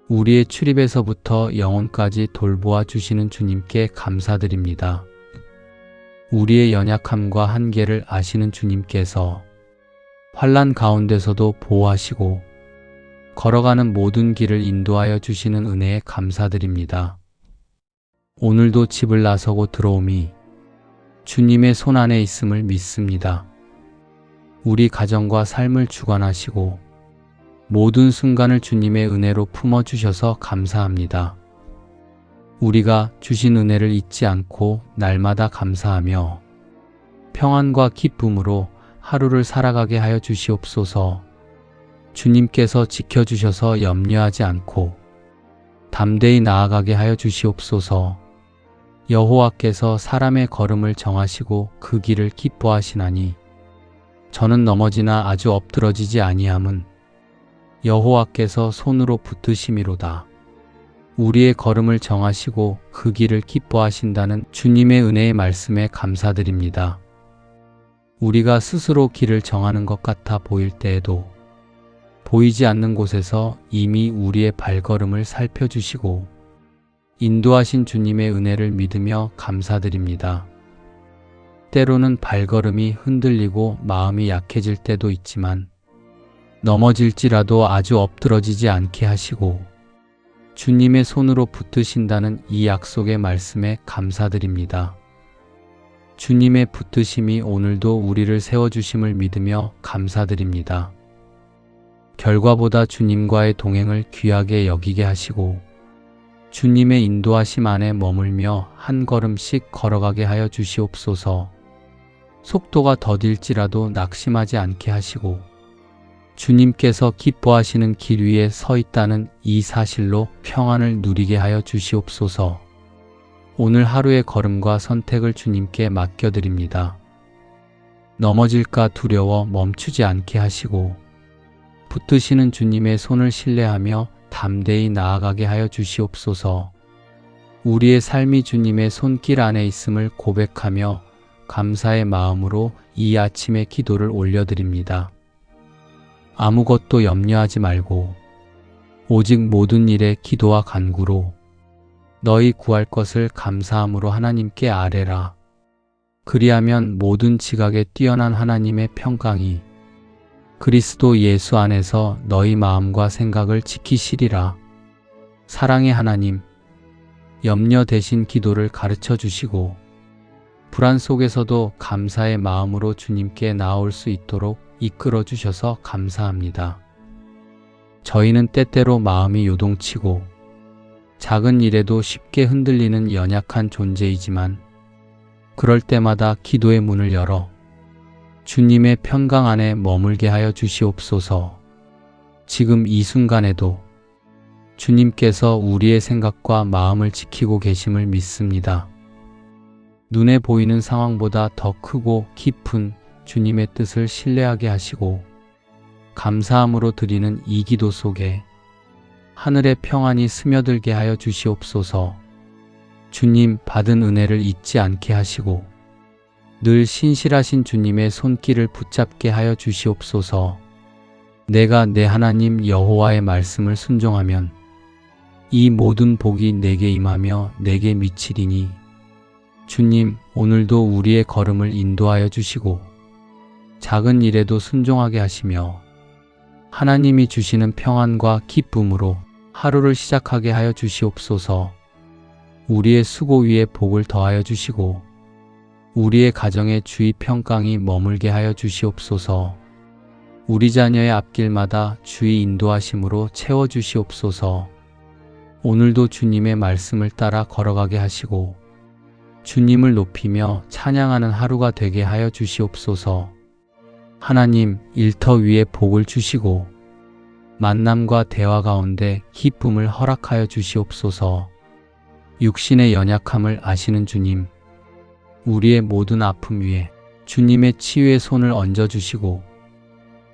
우리의 출입에서부터 영혼까지 돌보아 주시는 주님께 감사드립니다. 우리의 연약함과 한계를 아시는 주님께서 환난 가운데서도 보호하시고 걸어가는 모든 길을 인도하여 주시는 은혜에 감사드립니다. 오늘도 집을 나서고 들어오미 주님의 손 안에 있음을 믿습니다. 우리 가정과 삶을 주관하시고 모든 순간을 주님의 은혜로 품어주셔서 감사합니다. 우리가 주신 은혜를 잊지 않고 날마다 감사하며 평안과 기쁨으로 하루를 살아가게 하여 주시옵소서. 주님께서 지켜주셔서 염려하지 않고 담대히 나아가게 하여 주시옵소서. 여호와께서 사람의 걸음을 정하시고 그 길을 기뻐하시나니 저는 넘어지나 아주 엎드러지지 아니함은 여호와께서 손으로 붙드심이로다. 우리의 걸음을 정하시고 그 길을 기뻐하신다는 주님의 은혜의 말씀에 감사드립니다. 우리가 스스로 길을 정하는 것 같아 보일 때에도 보이지 않는 곳에서 이미 우리의 발걸음을 살펴주시고 인도하신 주님의 은혜를 믿으며 감사드립니다. 때로는 발걸음이 흔들리고 마음이 약해질 때도 있지만 넘어질지라도 아주 엎드러지지 않게 하시고 주님의 손으로 붙드신다는 이 약속의 말씀에 감사드립니다. 주님의 붙드심이 오늘도 우리를 세워주심을 믿으며 감사드립니다. 결과보다 주님과의 동행을 귀하게 여기게 하시고 주님의 인도하심 안에 머물며 한 걸음씩 걸어가게 하여 주시옵소서. 속도가 더딜지라도 낙심하지 않게 하시고 주님께서 기뻐하시는 길 위에 서 있다는 이 사실로 평안을 누리게 하여 주시옵소서. 오늘 하루의 걸음과 선택을 주님께 맡겨드립니다. 넘어질까 두려워 멈추지 않게 하시고 붙드시는 주님의 손을 신뢰하며 담대히 나아가게 하여 주시옵소서. 우리의 삶이 주님의 손길 안에 있음을 고백하며 감사의 마음으로 이 아침의 기도를 올려드립니다. 아무것도 염려하지 말고 오직 모든 일에 기도와 간구로 너희 구할 것을 감사함으로 하나님께 아뢰라. 그리하면 모든 지각에 뛰어난 하나님의 평강이 그리스도 예수 안에서 너희 마음과 생각을 지키시리라. 사랑의 하나님, 염려 대신 기도를 가르쳐 주시고 불안 속에서도 감사의 마음으로 주님께 나올 수 있도록 이끌어 주셔서 감사합니다. 저희는 때때로 마음이 요동치고 작은 일에도 쉽게 흔들리는 연약한 존재이지만 그럴 때마다 기도의 문을 열어 주님의 평강 안에 머물게 하여 주시옵소서. 지금 이 순간에도 주님께서 우리의 생각과 마음을 지키고 계심을 믿습니다. 눈에 보이는 상황보다 더 크고 깊은 주님의 뜻을 신뢰하게 하시고 감사함으로 드리는 이 기도 속에 하늘의 평안이 스며들게 하여 주시옵소서. 주님 받은 은혜를 잊지 않게 하시고 늘 신실하신 주님의 손길을 붙잡게 하여 주시옵소서. 내가 내 하나님 여호와의 말씀을 순종하면 이 모든 복이 내게 임하며 내게 미치리니 주님 오늘도 우리의 걸음을 인도하여 주시고 작은 일에도 순종하게 하시며 하나님이 주시는 평안과 기쁨으로 하루를 시작하게 하여 주시옵소서. 우리의 수고 위에 복을 더하여 주시고 우리의 가정에 주의 평강이 머물게 하여 주시옵소서. 우리 자녀의 앞길마다 주의 인도하심으로 채워 주시옵소서. 오늘도 주님의 말씀을 따라 걸어가게 하시고 주님을 높이며 찬양하는 하루가 되게 하여 주시옵소서. 하나님, 일터 위에 복을 주시고 만남과 대화 가운데 기쁨을 허락하여 주시옵소서. 육신의 연약함을 아시는 주님, 우리의 모든 아픔 위에 주님의 치유의 손을 얹어주시고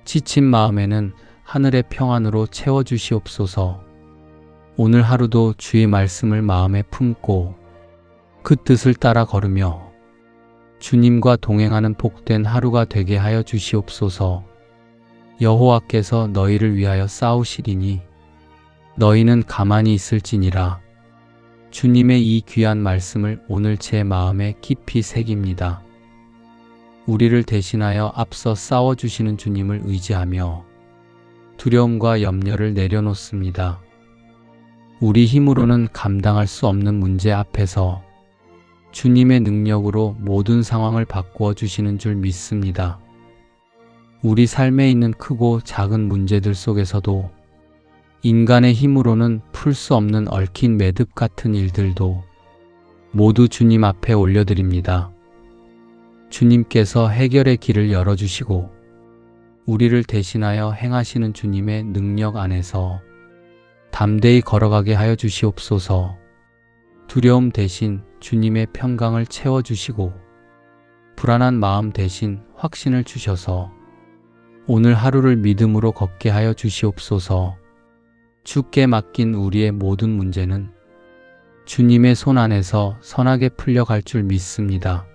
지친 마음에는 하늘의 평안으로 채워주시옵소서. 오늘 하루도 주의 말씀을 마음에 품고 그 뜻을 따라 걸으며 주님과 동행하는 복된 하루가 되게 하여 주시옵소서. 여호와께서 너희를 위하여 싸우시리니 너희는 가만히 있을지니라. 주님의 이 귀한 말씀을 오늘 제 마음에 깊이 새깁니다. 우리를 대신하여 앞서 싸워주시는 주님을 의지하며 두려움과 염려를 내려놓습니다. 우리 힘으로는 감당할 수 없는 문제 앞에서 주님의 능력으로 모든 상황을 바꾸어 주시는 줄 믿습니다. 우리 삶에 있는 크고 작은 문제들 속에서도 인간의 힘으로는 풀 수 없는 얽힌 매듭 같은 일들도 모두 주님 앞에 올려드립니다. 주님께서 해결의 길을 열어주시고 우리를 대신하여 행하시는 주님의 능력 안에서 담대히 걸어가게 하여 주시옵소서. 두려움 대신 주님의 평강을 채워주시고 불안한 마음 대신 확신을 주셔서 오늘 하루를 믿음으로 걷게 하여 주시옵소서. 주께 맡긴 우리의 모든 문제는 주님의 손 안에서 선하게 풀려갈 줄 믿습니다.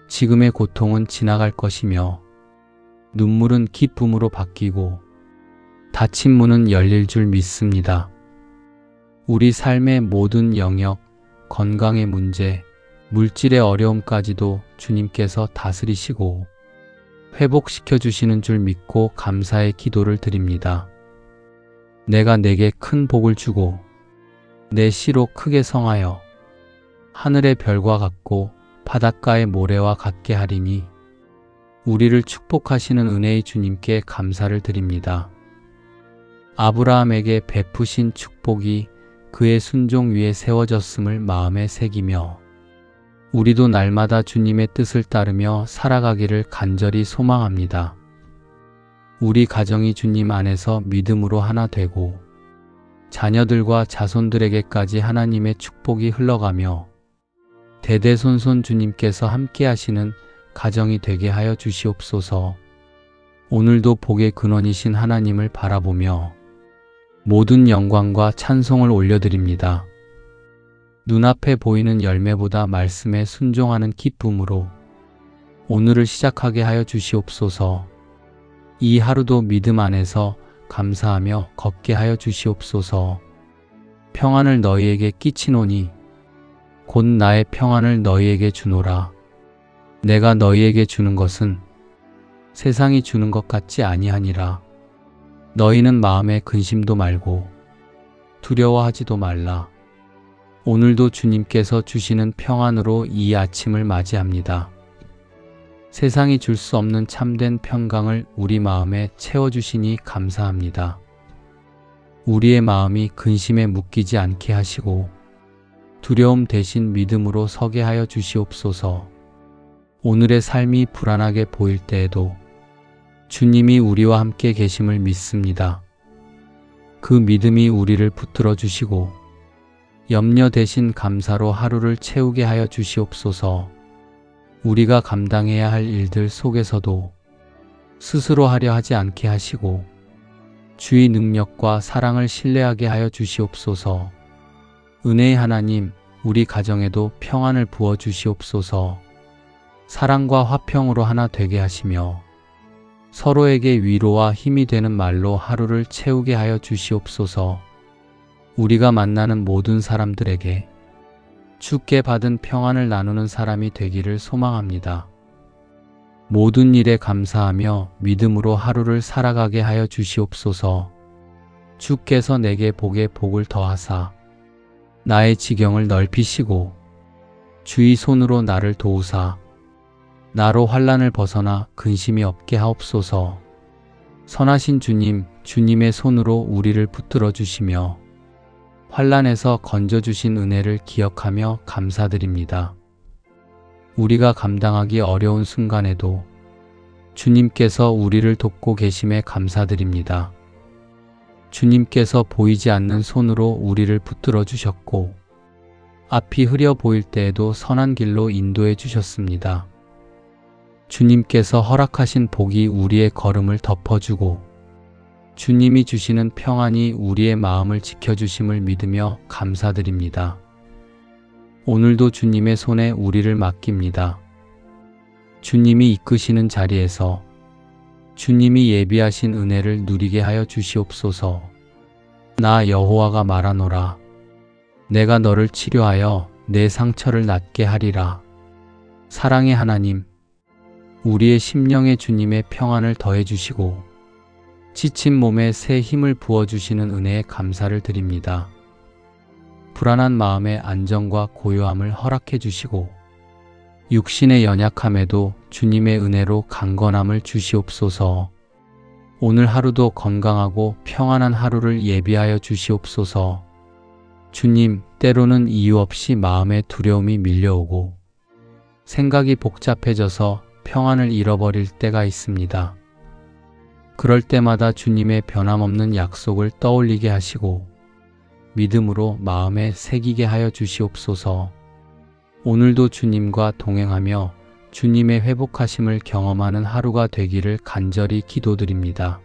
지금의 고통은 지나갈 것이며 눈물은 기쁨으로 바뀌고 닫힌 문은 열릴 줄 믿습니다. 우리 삶의 모든 영역, 건강의 문제, 물질의 어려움까지도 주님께서 다스리시고 회복시켜 주시는 줄 믿고 감사의 기도를 드립니다. 내가 내게 큰 복을 주고 내 씨로 크게 성하여 하늘의 별과 같고 바닷가의 모래와 같게 하리니 우리를 축복하시는 은혜의 주님께 감사를 드립니다. 아브라함에게 베푸신 축복이 그의 순종 위에 세워졌음을 마음에 새기며 우리도 날마다 주님의 뜻을 따르며 살아가기를 간절히 소망합니다. 우리 가정이 주님 안에서 믿음으로 하나 되고 자녀들과 자손들에게까지 하나님의 축복이 흘러가며 대대손손 주님께서 함께 하시는 가정이 되게 하여 주시옵소서. 오늘도 복의 근원이신 하나님을 바라보며 모든 영광과 찬송을 올려드립니다. 눈앞에 보이는 열매보다 말씀에 순종하는 기쁨으로 오늘을 시작하게 하여 주시옵소서. 이 하루도 믿음 안에서 감사하며 걷게 하여 주시옵소서. 평안을 너희에게 끼치노니 곧 나의 평안을 너희에게 주노라. 내가 너희에게 주는 것은 세상이 주는 것 같지 아니하니라. 너희는 마음에 근심도 말고 두려워하지도 말라. 오늘도 주님께서 주시는 평안으로 이 아침을 맞이합니다. 세상이 줄 수 없는 참된 평강을 우리 마음에 채워주시니 감사합니다. 우리의 마음이 근심에 묶이지 않게 하시고 두려움 대신 믿음으로 서게 하여 주시옵소서. 오늘의 삶이 불안하게 보일 때에도 주님이 우리와 함께 계심을 믿습니다. 그 믿음이 우리를 붙들어 주시고 염려 대신 감사로 하루를 채우게 하여 주시옵소서. 우리가 감당해야 할 일들 속에서도 스스로 하려 하지 않게 하시고 주의 능력과 사랑을 신뢰하게 하여 주시옵소서. 은혜의 하나님, 우리 가정에도 평안을 부어 주시옵소서. 사랑과 화평으로 하나 되게 하시며 서로에게 위로와 힘이 되는 말로 하루를 채우게 하여 주시옵소서. 우리가 만나는 모든 사람들에게 주께 받은 평안을 나누는 사람이 되기를 소망합니다. 모든 일에 감사하며 믿음으로 하루를 살아가게 하여 주시옵소서. 주께서 내게 복에 복을 더하사 나의 지경을 넓히시고 주의 손으로 나를 도우사 나로 환난을 벗어나 근심이 없게 하옵소서. 선하신 주님, 주님의 손으로 우리를 붙들어 주시며 환난에서 건져주신 은혜를 기억하며 감사드립니다. 우리가 감당하기 어려운 순간에도 주님께서 우리를 돕고 계심에 감사드립니다. 주님께서 보이지 않는 손으로 우리를 붙들어 주셨고 앞이 흐려 보일 때에도 선한 길로 인도해 주셨습니다. 주님께서 허락하신 복이 우리의 걸음을 덮어주고 주님이 주시는 평안이 우리의 마음을 지켜주심을 믿으며 감사드립니다. 오늘도 주님의 손에 우리를 맡깁니다. 주님이 이끄시는 자리에서 주님이 예비하신 은혜를 누리게 하여 주시옵소서. 나 여호와가 말하노라. 내가 너를 치료하여 내 상처를 낫게 하리라. 사랑의 하나님, 우리의 심령에 주님의 평안을 더해 주시고 지친 몸에 새 힘을 부어주시는 은혜에 감사를 드립니다. 불안한 마음의 안정과 고요함을 허락해 주시고 육신의 연약함에도 주님의 은혜로 강건함을 주시옵소서. 오늘 하루도 건강하고 평안한 하루를 예비하여 주시옵소서. 주님, 때로는 이유 없이 마음에 두려움이 밀려오고 생각이 복잡해져서 평안을 잃어버릴 때가 있습니다. 그럴 때마다 주님의 변함없는 약속을 떠올리게 하시고 믿음으로 마음에 새기게 하여 주시옵소서. 오늘도 주님과 동행하며 주님의 회복하심을 경험하는 하루가 되기를 간절히 기도드립니다.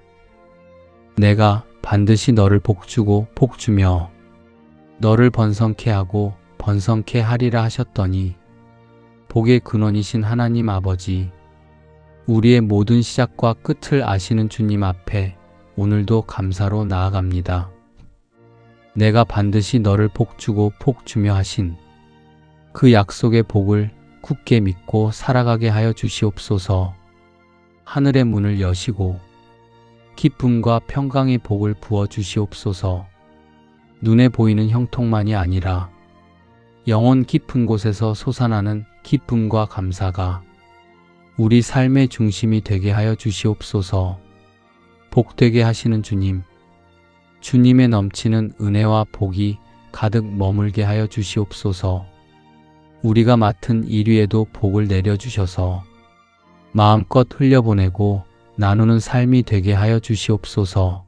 내가 반드시 너를 복주고 복주며 너를 번성케 하고 번성케 하리라 하셨더니 복의 근원이신 하나님 아버지, 우리의 모든 시작과 끝을 아시는 주님 앞에 오늘도 감사로 나아갑니다. 내가 반드시 너를 복주고 복주며 하신 그 약속의 복을 굳게 믿고 살아가게 하여 주시옵소서. 하늘의 문을 여시고 기쁨과 평강의 복을 부어 주시옵소서. 눈에 보이는 형통만이 아니라 영혼 깊은 곳에서 솟아나는 기쁨과 감사가 우리 삶의 중심이 되게 하여 주시옵소서. 복되게 하시는 주님, 주님의 넘치는 은혜와 복이 가득 머물게 하여 주시옵소서. 우리가 맡은 일 위에도 복을 내려주셔서 마음껏 흘려보내고 나누는 삶이 되게 하여 주시옵소서.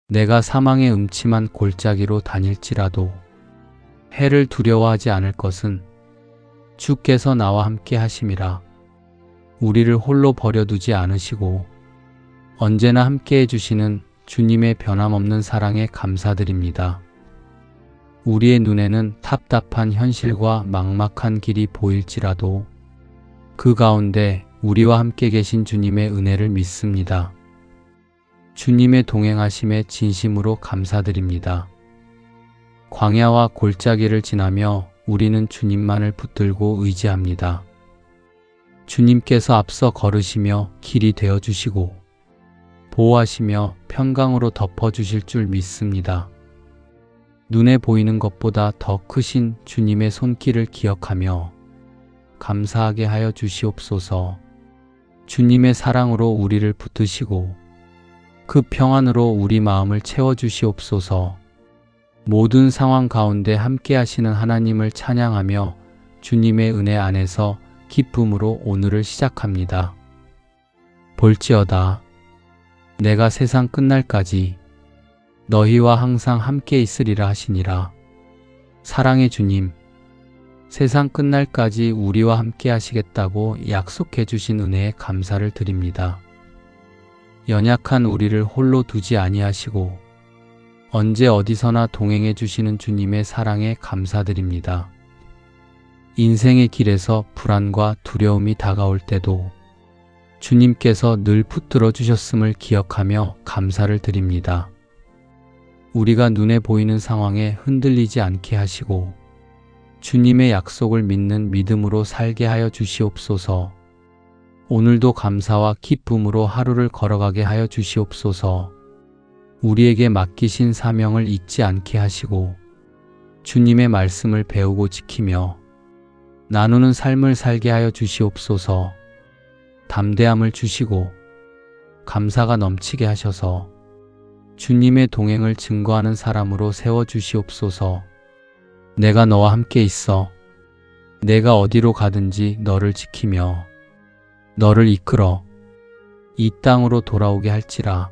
내가 사망의 음침한 골짜기로 다닐지라도 해를 두려워하지 않을 것은 주께서 나와 함께 하심이라. 우리를 홀로 버려두지 않으시고 언제나 함께 해주시는 주님의 변함없는 사랑에 감사드립니다. 우리의 눈에는 답답한 현실과 막막한 길이 보일지라도 그 가운데 우리와 함께 계신 주님의 은혜를 믿습니다. 주님의 동행하심에 진심으로 감사드립니다. 광야와 골짜기를 지나며 우리는 주님만을 붙들고 의지합니다. 주님께서 앞서 걸으시며 길이 되어주시고 보호하시며 평강으로 덮어주실 줄 믿습니다. 눈에 보이는 것보다 더 크신 주님의 손길을 기억하며 감사하게 하여 주시옵소서. 주님의 사랑으로 우리를 붙드시고 그 평안으로 우리 마음을 채워주시옵소서. 모든 상황 가운데 함께 하시는 하나님을 찬양하며 주님의 은혜 안에서 기쁨으로 오늘을 시작합니다. 볼지어다 내가 세상 끝날까지 너희와 항상 함께 있으리라 하시니라. 사랑의 주님, 세상 끝날까지 우리와 함께 하시겠다고 약속해 주신 은혜에 감사를 드립니다. 연약한 우리를 홀로 두지 아니하시고 언제 어디서나 동행해 주시는 주님의 사랑에 감사드립니다. 인생의 길에서 불안과 두려움이 다가올 때도 주님께서 늘 붙들어 주셨음을 기억하며 감사를 드립니다. 우리가 눈에 보이는 상황에 흔들리지 않게 하시고 주님의 약속을 믿는 믿음으로 살게 하여 주시옵소서. 오늘도 감사와 기쁨으로 하루를 걸어가게 하여 주시옵소서. 우리에게 맡기신 사명을 잊지 않게 하시고 주님의 말씀을 배우고 지키며 나누는 삶을 살게 하여 주시옵소서. 담대함을 주시고 감사가 넘치게 하셔서 주님의 동행을 증거하는 사람으로 세워주시옵소서. 내가 너와 함께 있어 내가 어디로 가든지 너를 지키며 너를 이끌어 이 땅으로 돌아오게 할지라.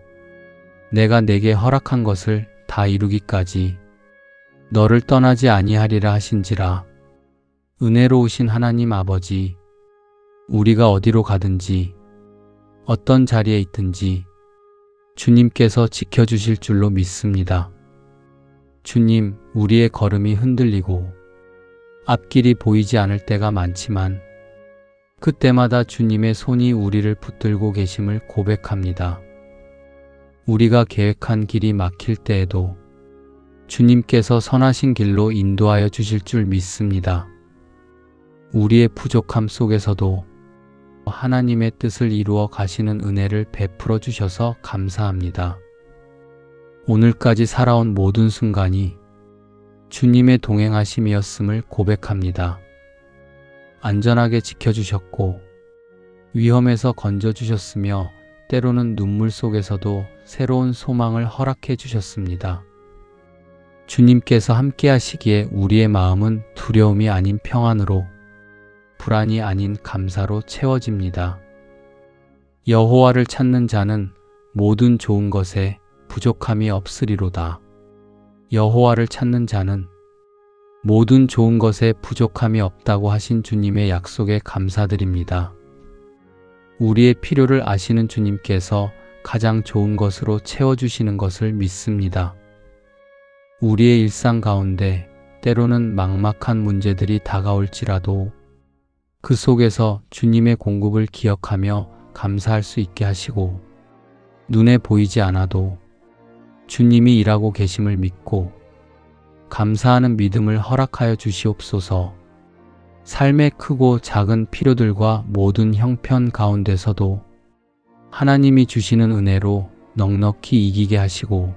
내가 내게 허락한 것을 다 이루기까지 너를 떠나지 아니하리라 하신지라. 은혜로우신 하나님 아버지, 우리가 어디로 가든지 어떤 자리에 있든지 주님께서 지켜주실 줄로 믿습니다. 주님, 우리의 걸음이 흔들리고 앞길이 보이지 않을 때가 많지만 그때마다 주님의 손이 우리를 붙들고 계심을 고백합니다. 우리가 계획한 길이 막힐 때에도 주님께서 선하신 길로 인도하여 주실 줄 믿습니다. 우리의 부족함 속에서도 하나님의 뜻을 이루어 가시는 은혜를 베풀어 주셔서 감사합니다. 오늘까지 살아온 모든 순간이 주님의 동행하심이었음을 고백합니다. 안전하게 지켜주셨고 위험에서 건져주셨으며 때로는 눈물 속에서도 새로운 소망을 허락해 주셨습니다. 주님께서 함께 하시기에 우리의 마음은 두려움이 아닌 평안으로 불안이 아닌 감사로 채워집니다. 여호와를 찾는 자는 모든 좋은 것에 부족함이 없으리로다. 여호와를 찾는 자는 모든 좋은 것에 부족함이 없다고 하신 주님의 약속에 감사드립니다. 우리의 필요를 아시는 주님께서 가장 좋은 것으로 채워주시는 것을 믿습니다. 우리의 일상 가운데 때로는 막막한 문제들이 다가올지라도 그 속에서 주님의 공급을 기억하며 감사할 수 있게 하시고 눈에 보이지 않아도 주님이 일하고 계심을 믿고 감사하는 믿음을 허락하여 주시옵소서. 삶의 크고 작은 필요들과 모든 형편 가운데서도 하나님이 주시는 은혜로 넉넉히 이기게 하시고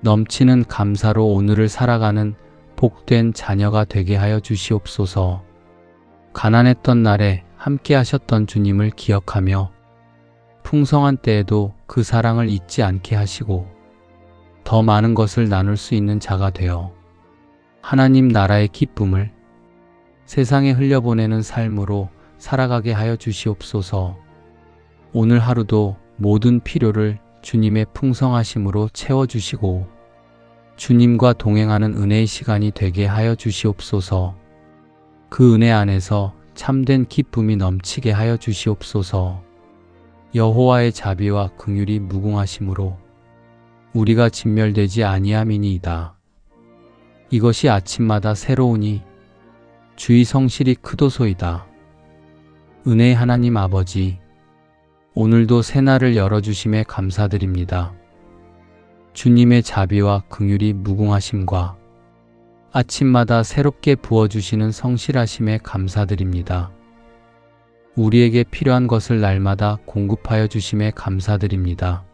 넘치는 감사로 오늘을 살아가는 복된 자녀가 되게 하여 주시옵소서. 가난했던 날에 함께 하셨던 주님을 기억하며 풍성한 때에도 그 사랑을 잊지 않게 하시고 더 많은 것을 나눌 수 있는 자가 되어 하나님 나라의 기쁨을 세상에 흘려보내는 삶으로 살아가게 하여 주시옵소서. 오늘 하루도 모든 필요를 주님의 풍성하심으로 채워주시고 주님과 동행하는 은혜의 시간이 되게 하여 주시옵소서. 그 은혜 안에서 참된 기쁨이 넘치게 하여 주시옵소서. 여호와의 자비와 긍휼이 무궁하심으로 우리가 진멸되지 아니함이니이다. 이것이 아침마다 새로우니 주의 성실이 크도소이다. 은혜의 하나님 아버지, 오늘도 새날을 열어주심에 감사드립니다. 주님의 자비와 긍휼이 무궁하심과 아침마다 새롭게 부어주시는 성실하심에 감사드립니다. 우리에게 필요한 것을 날마다 공급하여 주심에 감사드립니다.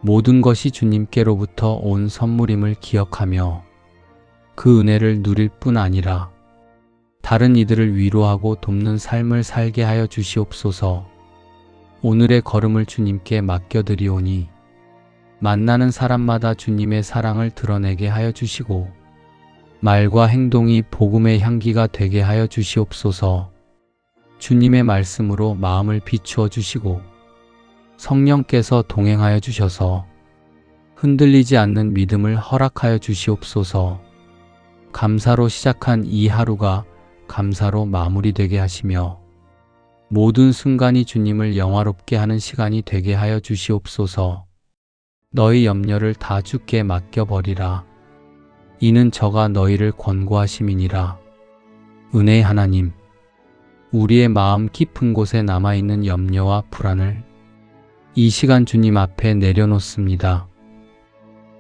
모든 것이 주님께로부터 온 선물임을 기억하며 그 은혜를 누릴 뿐 아니라 다른 이들을 위로하고 돕는 삶을 살게 하여 주시옵소서. 오늘의 걸음을 주님께 맡겨드리오니 만나는 사람마다 주님의 사랑을 드러내게 하여 주시고 말과 행동이 복음의 향기가 되게 하여 주시옵소서. 주님의 말씀으로 마음을 비추어 주시고 성령께서 동행하여 주셔서 흔들리지 않는 믿음을 허락하여 주시옵소서. 감사로 시작한 이 하루가 감사로 마무리되게 하시며 모든 순간이 주님을 영화롭게 하는 시간이 되게 하여 주시옵소서. 너희 염려를 다 주께 맡겨버리라. 이는 저가 너희를 권고하심이니라. 은혜의 하나님, 우리의 마음 깊은 곳에 남아있는 염려와 불안을 이 시간 주님 앞에 내려놓습니다.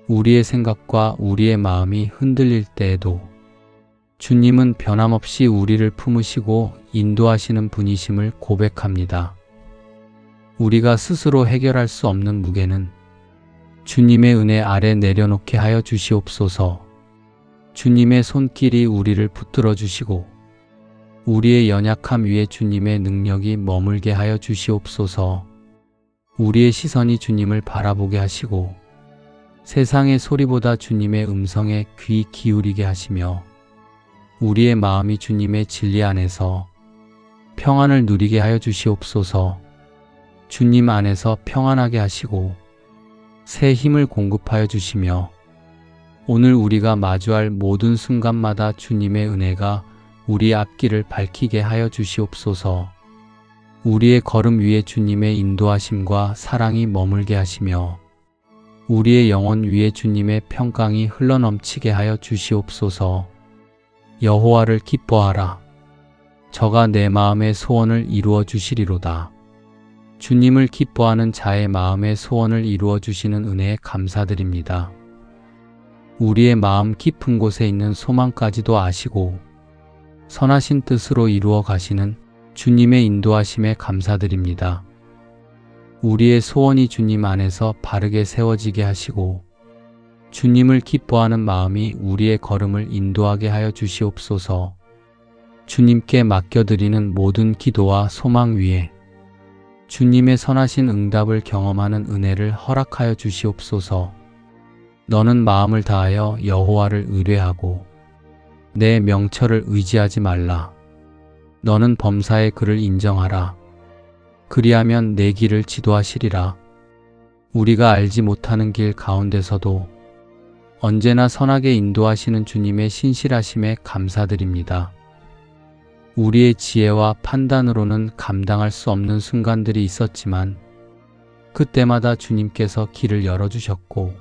우리의 생각과 우리의 마음이 흔들릴 때에도 주님은 변함없이 우리를 품으시고 인도하시는 분이심을 고백합니다. 우리가 스스로 해결할 수 없는 무게는 주님의 은혜 아래 내려놓게 하여 주시옵소서. 주님의 손길이 우리를 붙들어 주시고 우리의 연약함 위에 주님의 능력이 머물게 하여 주시옵소서. 우리의 시선이 주님을 바라보게 하시고 세상의 소리보다 주님의 음성에 귀 기울이게 하시며 우리의 마음이 주님의 진리 안에서 평안을 누리게 하여 주시옵소서. 주님 안에서 평안하게 하시고 새 힘을 공급하여 주시며 오늘 우리가 마주할 모든 순간마다 주님의 은혜가 우리 앞길을 밝히게 하여 주시옵소서. 우리의 걸음 위에 주님의 인도하심과 사랑이 머물게 하시며 우리의 영혼 위에 주님의 평강이 흘러넘치게 하여 주시옵소서. 여호와를 기뻐하라. 저가 내 마음의 소원을 이루어 주시리로다. 주님을 기뻐하는 자의 마음의 소원을 이루어 주시는 은혜에 감사드립니다. 우리의 마음 깊은 곳에 있는 소망까지도 아시고 선하신 뜻으로 이루어 가시는 주님의 인도하심에 감사드립니다. 우리의 소원이 주님 안에서 바르게 세워지게 하시고 주님을 기뻐하는 마음이 우리의 걸음을 인도하게 하여 주시옵소서. 주님께 맡겨드리는 모든 기도와 소망 위에 주님의 선하신 응답을 경험하는 은혜를 허락하여 주시옵소서. 너는 마음을 다하여 여호와를 의뢰하고 내 명철을 의지하지 말라. 너는 범사의 그를 인정하라. 그리하면 내 길을 지도하시리라. 우리가 알지 못하는 길 가운데서도 언제나 선하게 인도하시는 주님의 신실하심에 감사드립니다. 우리의 지혜와 판단으로는 감당할 수 없는 순간들이 있었지만 그때마다 주님께서 길을 열어주셨고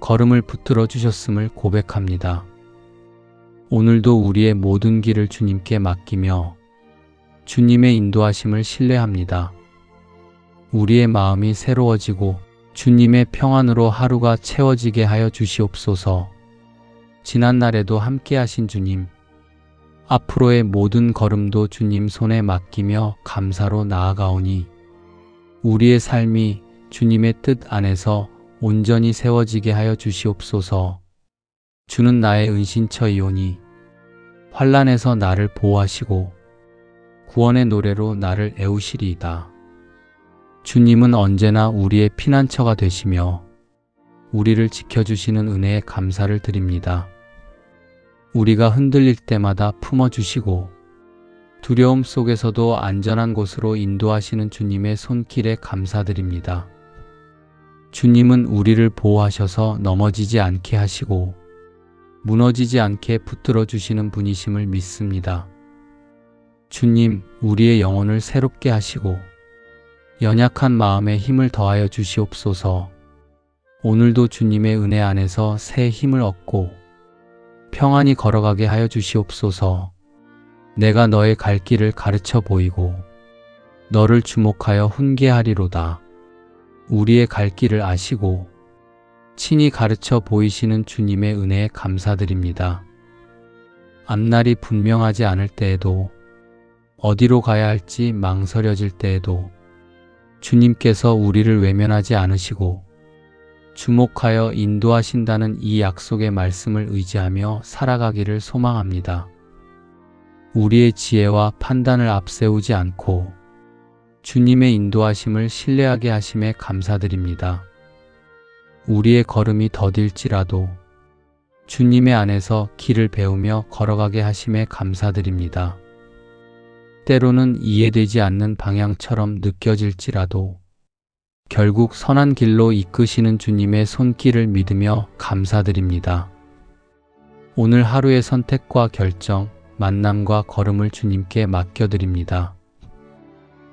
걸음을 붙들어 주셨음을 고백합니다. 오늘도 우리의 모든 길을 주님께 맡기며 주님의 인도하심을 신뢰합니다. 우리의 마음이 새로워지고 주님의 평안으로 하루가 채워지게 하여 주시옵소서. 지난날에도 함께 하신 주님, 앞으로의 모든 걸음도 주님 손에 맡기며 감사로 나아가오니 우리의 삶이 주님의 뜻 안에서 온전히 세워지게 하여 주시옵소서. 주는 나의 은신처이오니 환난에서 나를 보호하시고 구원의 노래로 나를 애우시리이다. 주님은 언제나 우리의 피난처가 되시며 우리를 지켜주시는 은혜에 감사를 드립니다. 우리가 흔들릴 때마다 품어주시고 두려움 속에서도 안전한 곳으로 인도하시는 주님의 손길에 감사드립니다. 주님은 우리를 보호하셔서 넘어지지 않게 하시고 무너지지 않게 붙들어 주시는 분이심을 믿습니다. 주님, 우리의 영혼을 새롭게 하시고 연약한 마음에 힘을 더하여 주시옵소서. 오늘도 주님의 은혜 안에서 새 힘을 얻고 평안히 걸어가게 하여 주시옵소서. 내가 너의 갈 길을 가르쳐 보이고 너를 주목하여 훈계하리로다. 우리의 갈 길을 아시고 친히 가르쳐 보이시는 주님의 은혜에 감사드립니다. 앞날이 분명하지 않을 때에도 어디로 가야 할지 망설여질 때에도 주님께서 우리를 외면하지 않으시고 주목하여 인도하신다는 이 약속의 말씀을 의지하며 살아가기를 소망합니다. 우리의 지혜와 판단을 앞세우지 않고 주님의 인도하심을 신뢰하게 하심에 감사드립니다. 우리의 걸음이 더딜지라도 주님의 안에서 길을 배우며 걸어가게 하심에 감사드립니다. 때로는 이해되지 않는 방향처럼 느껴질지라도 결국 선한 길로 이끄시는 주님의 손길을 믿으며 감사드립니다. 오늘 하루의 선택과 결정, 만남과 걸음을 주님께 맡겨드립니다.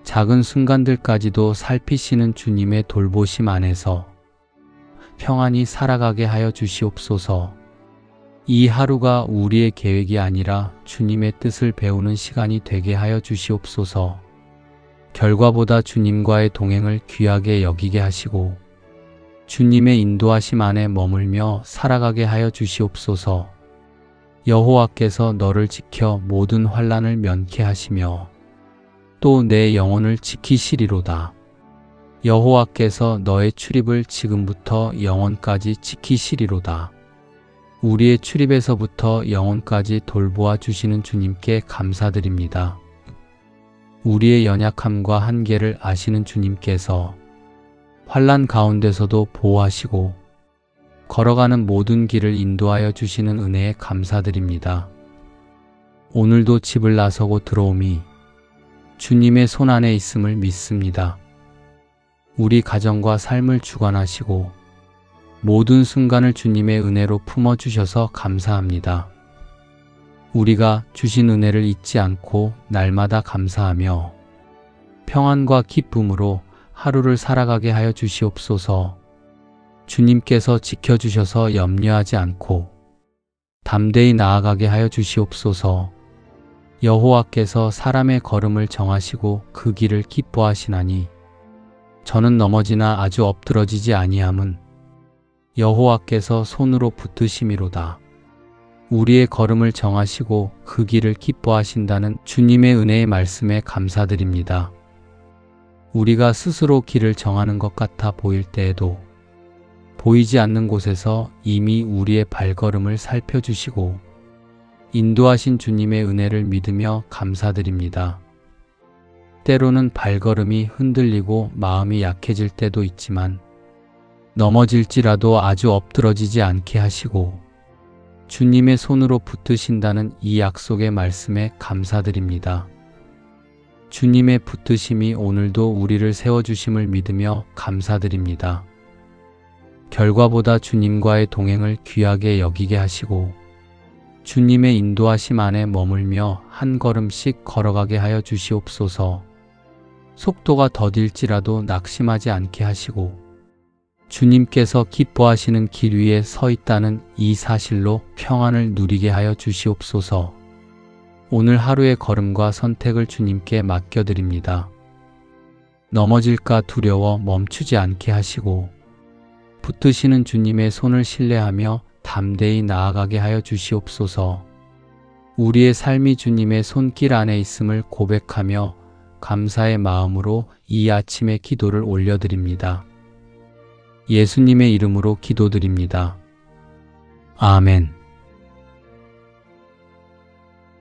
작은 순간들까지도 살피시는 주님의 돌보심 안에서 평안히 살아가게 하여 주시옵소서. 이 하루가 우리의 계획이 아니라 주님의 뜻을 배우는 시간이 되게 하여 주시옵소서. 결과보다 주님과의 동행을 귀하게 여기게 하시고 주님의 인도하심 안에 머물며 살아가게 하여 주시옵소서. 여호와께서 너를 지켜 모든 환난을 면케 하시며 또 내 영혼을 지키시리로다. 여호와께서 너의 출입을 지금부터 영원까지 지키시리로다. 우리의 출입에서부터 영혼까지 돌보아 주시는 주님께 감사드립니다. 우리의 연약함과 한계를 아시는 주님께서 환난 가운데서도 보호하시고 걸어가는 모든 길을 인도하여 주시는 은혜에 감사드립니다. 오늘도 집을 나서고 들어오미 주님의 손 안에 있음을 믿습니다. 우리 가정과 삶을 주관하시고 모든 순간을 주님의 은혜로 품어주셔서 감사합니다. 우리가 주신 은혜를 잊지 않고 날마다 감사하며 평안과 기쁨으로 하루를 살아가게 하여 주시옵소서. 주님께서 지켜주셔서 염려하지 않고 담대히 나아가게 하여 주시옵소서. 여호와께서 사람의 걸음을 정하시고 그 길을 기뻐하시나니 저는 넘어지나 아주 엎드러지지 아니함은 여호와께서 손으로 붙드심이로다. 우리의 걸음을 정하시고 그 길을 기뻐하신다는 주님의 은혜의 말씀에 감사드립니다. 우리가 스스로 길을 정하는 것 같아 보일 때에도 보이지 않는 곳에서 이미 우리의 발걸음을 살펴주시고 인도하신 주님의 은혜를 믿으며 감사드립니다. 때로는 발걸음이 흔들리고 마음이 약해질 때도 있지만 넘어질지라도 아주 엎드러지지 않게 하시고 주님의 손으로 붙드신다는 이 약속의 말씀에 감사드립니다. 주님의 붙드심이 오늘도 우리를 세워주심을 믿으며 감사드립니다. 결과보다 주님과의 동행을 귀하게 여기게 하시고 주님의 인도하심 안에 머물며 한 걸음씩 걸어가게 하여 주시옵소서. 속도가 더딜지라도 낙심하지 않게 하시고 주님께서 기뻐하시는 길 위에 서 있다는 이 사실로 평안을 누리게 하여 주시옵소서. 오늘 하루의 걸음과 선택을 주님께 맡겨드립니다. 넘어질까 두려워 멈추지 않게 하시고 붙드시는 주님의 손을 신뢰하며 담대히 나아가게 하여 주시옵소서. 우리의 삶이 주님의 손길 안에 있음을 고백하며 감사의 마음으로 이 아침의 기도를 올려드립니다. 예수님의 이름으로 기도드립니다. 아멘.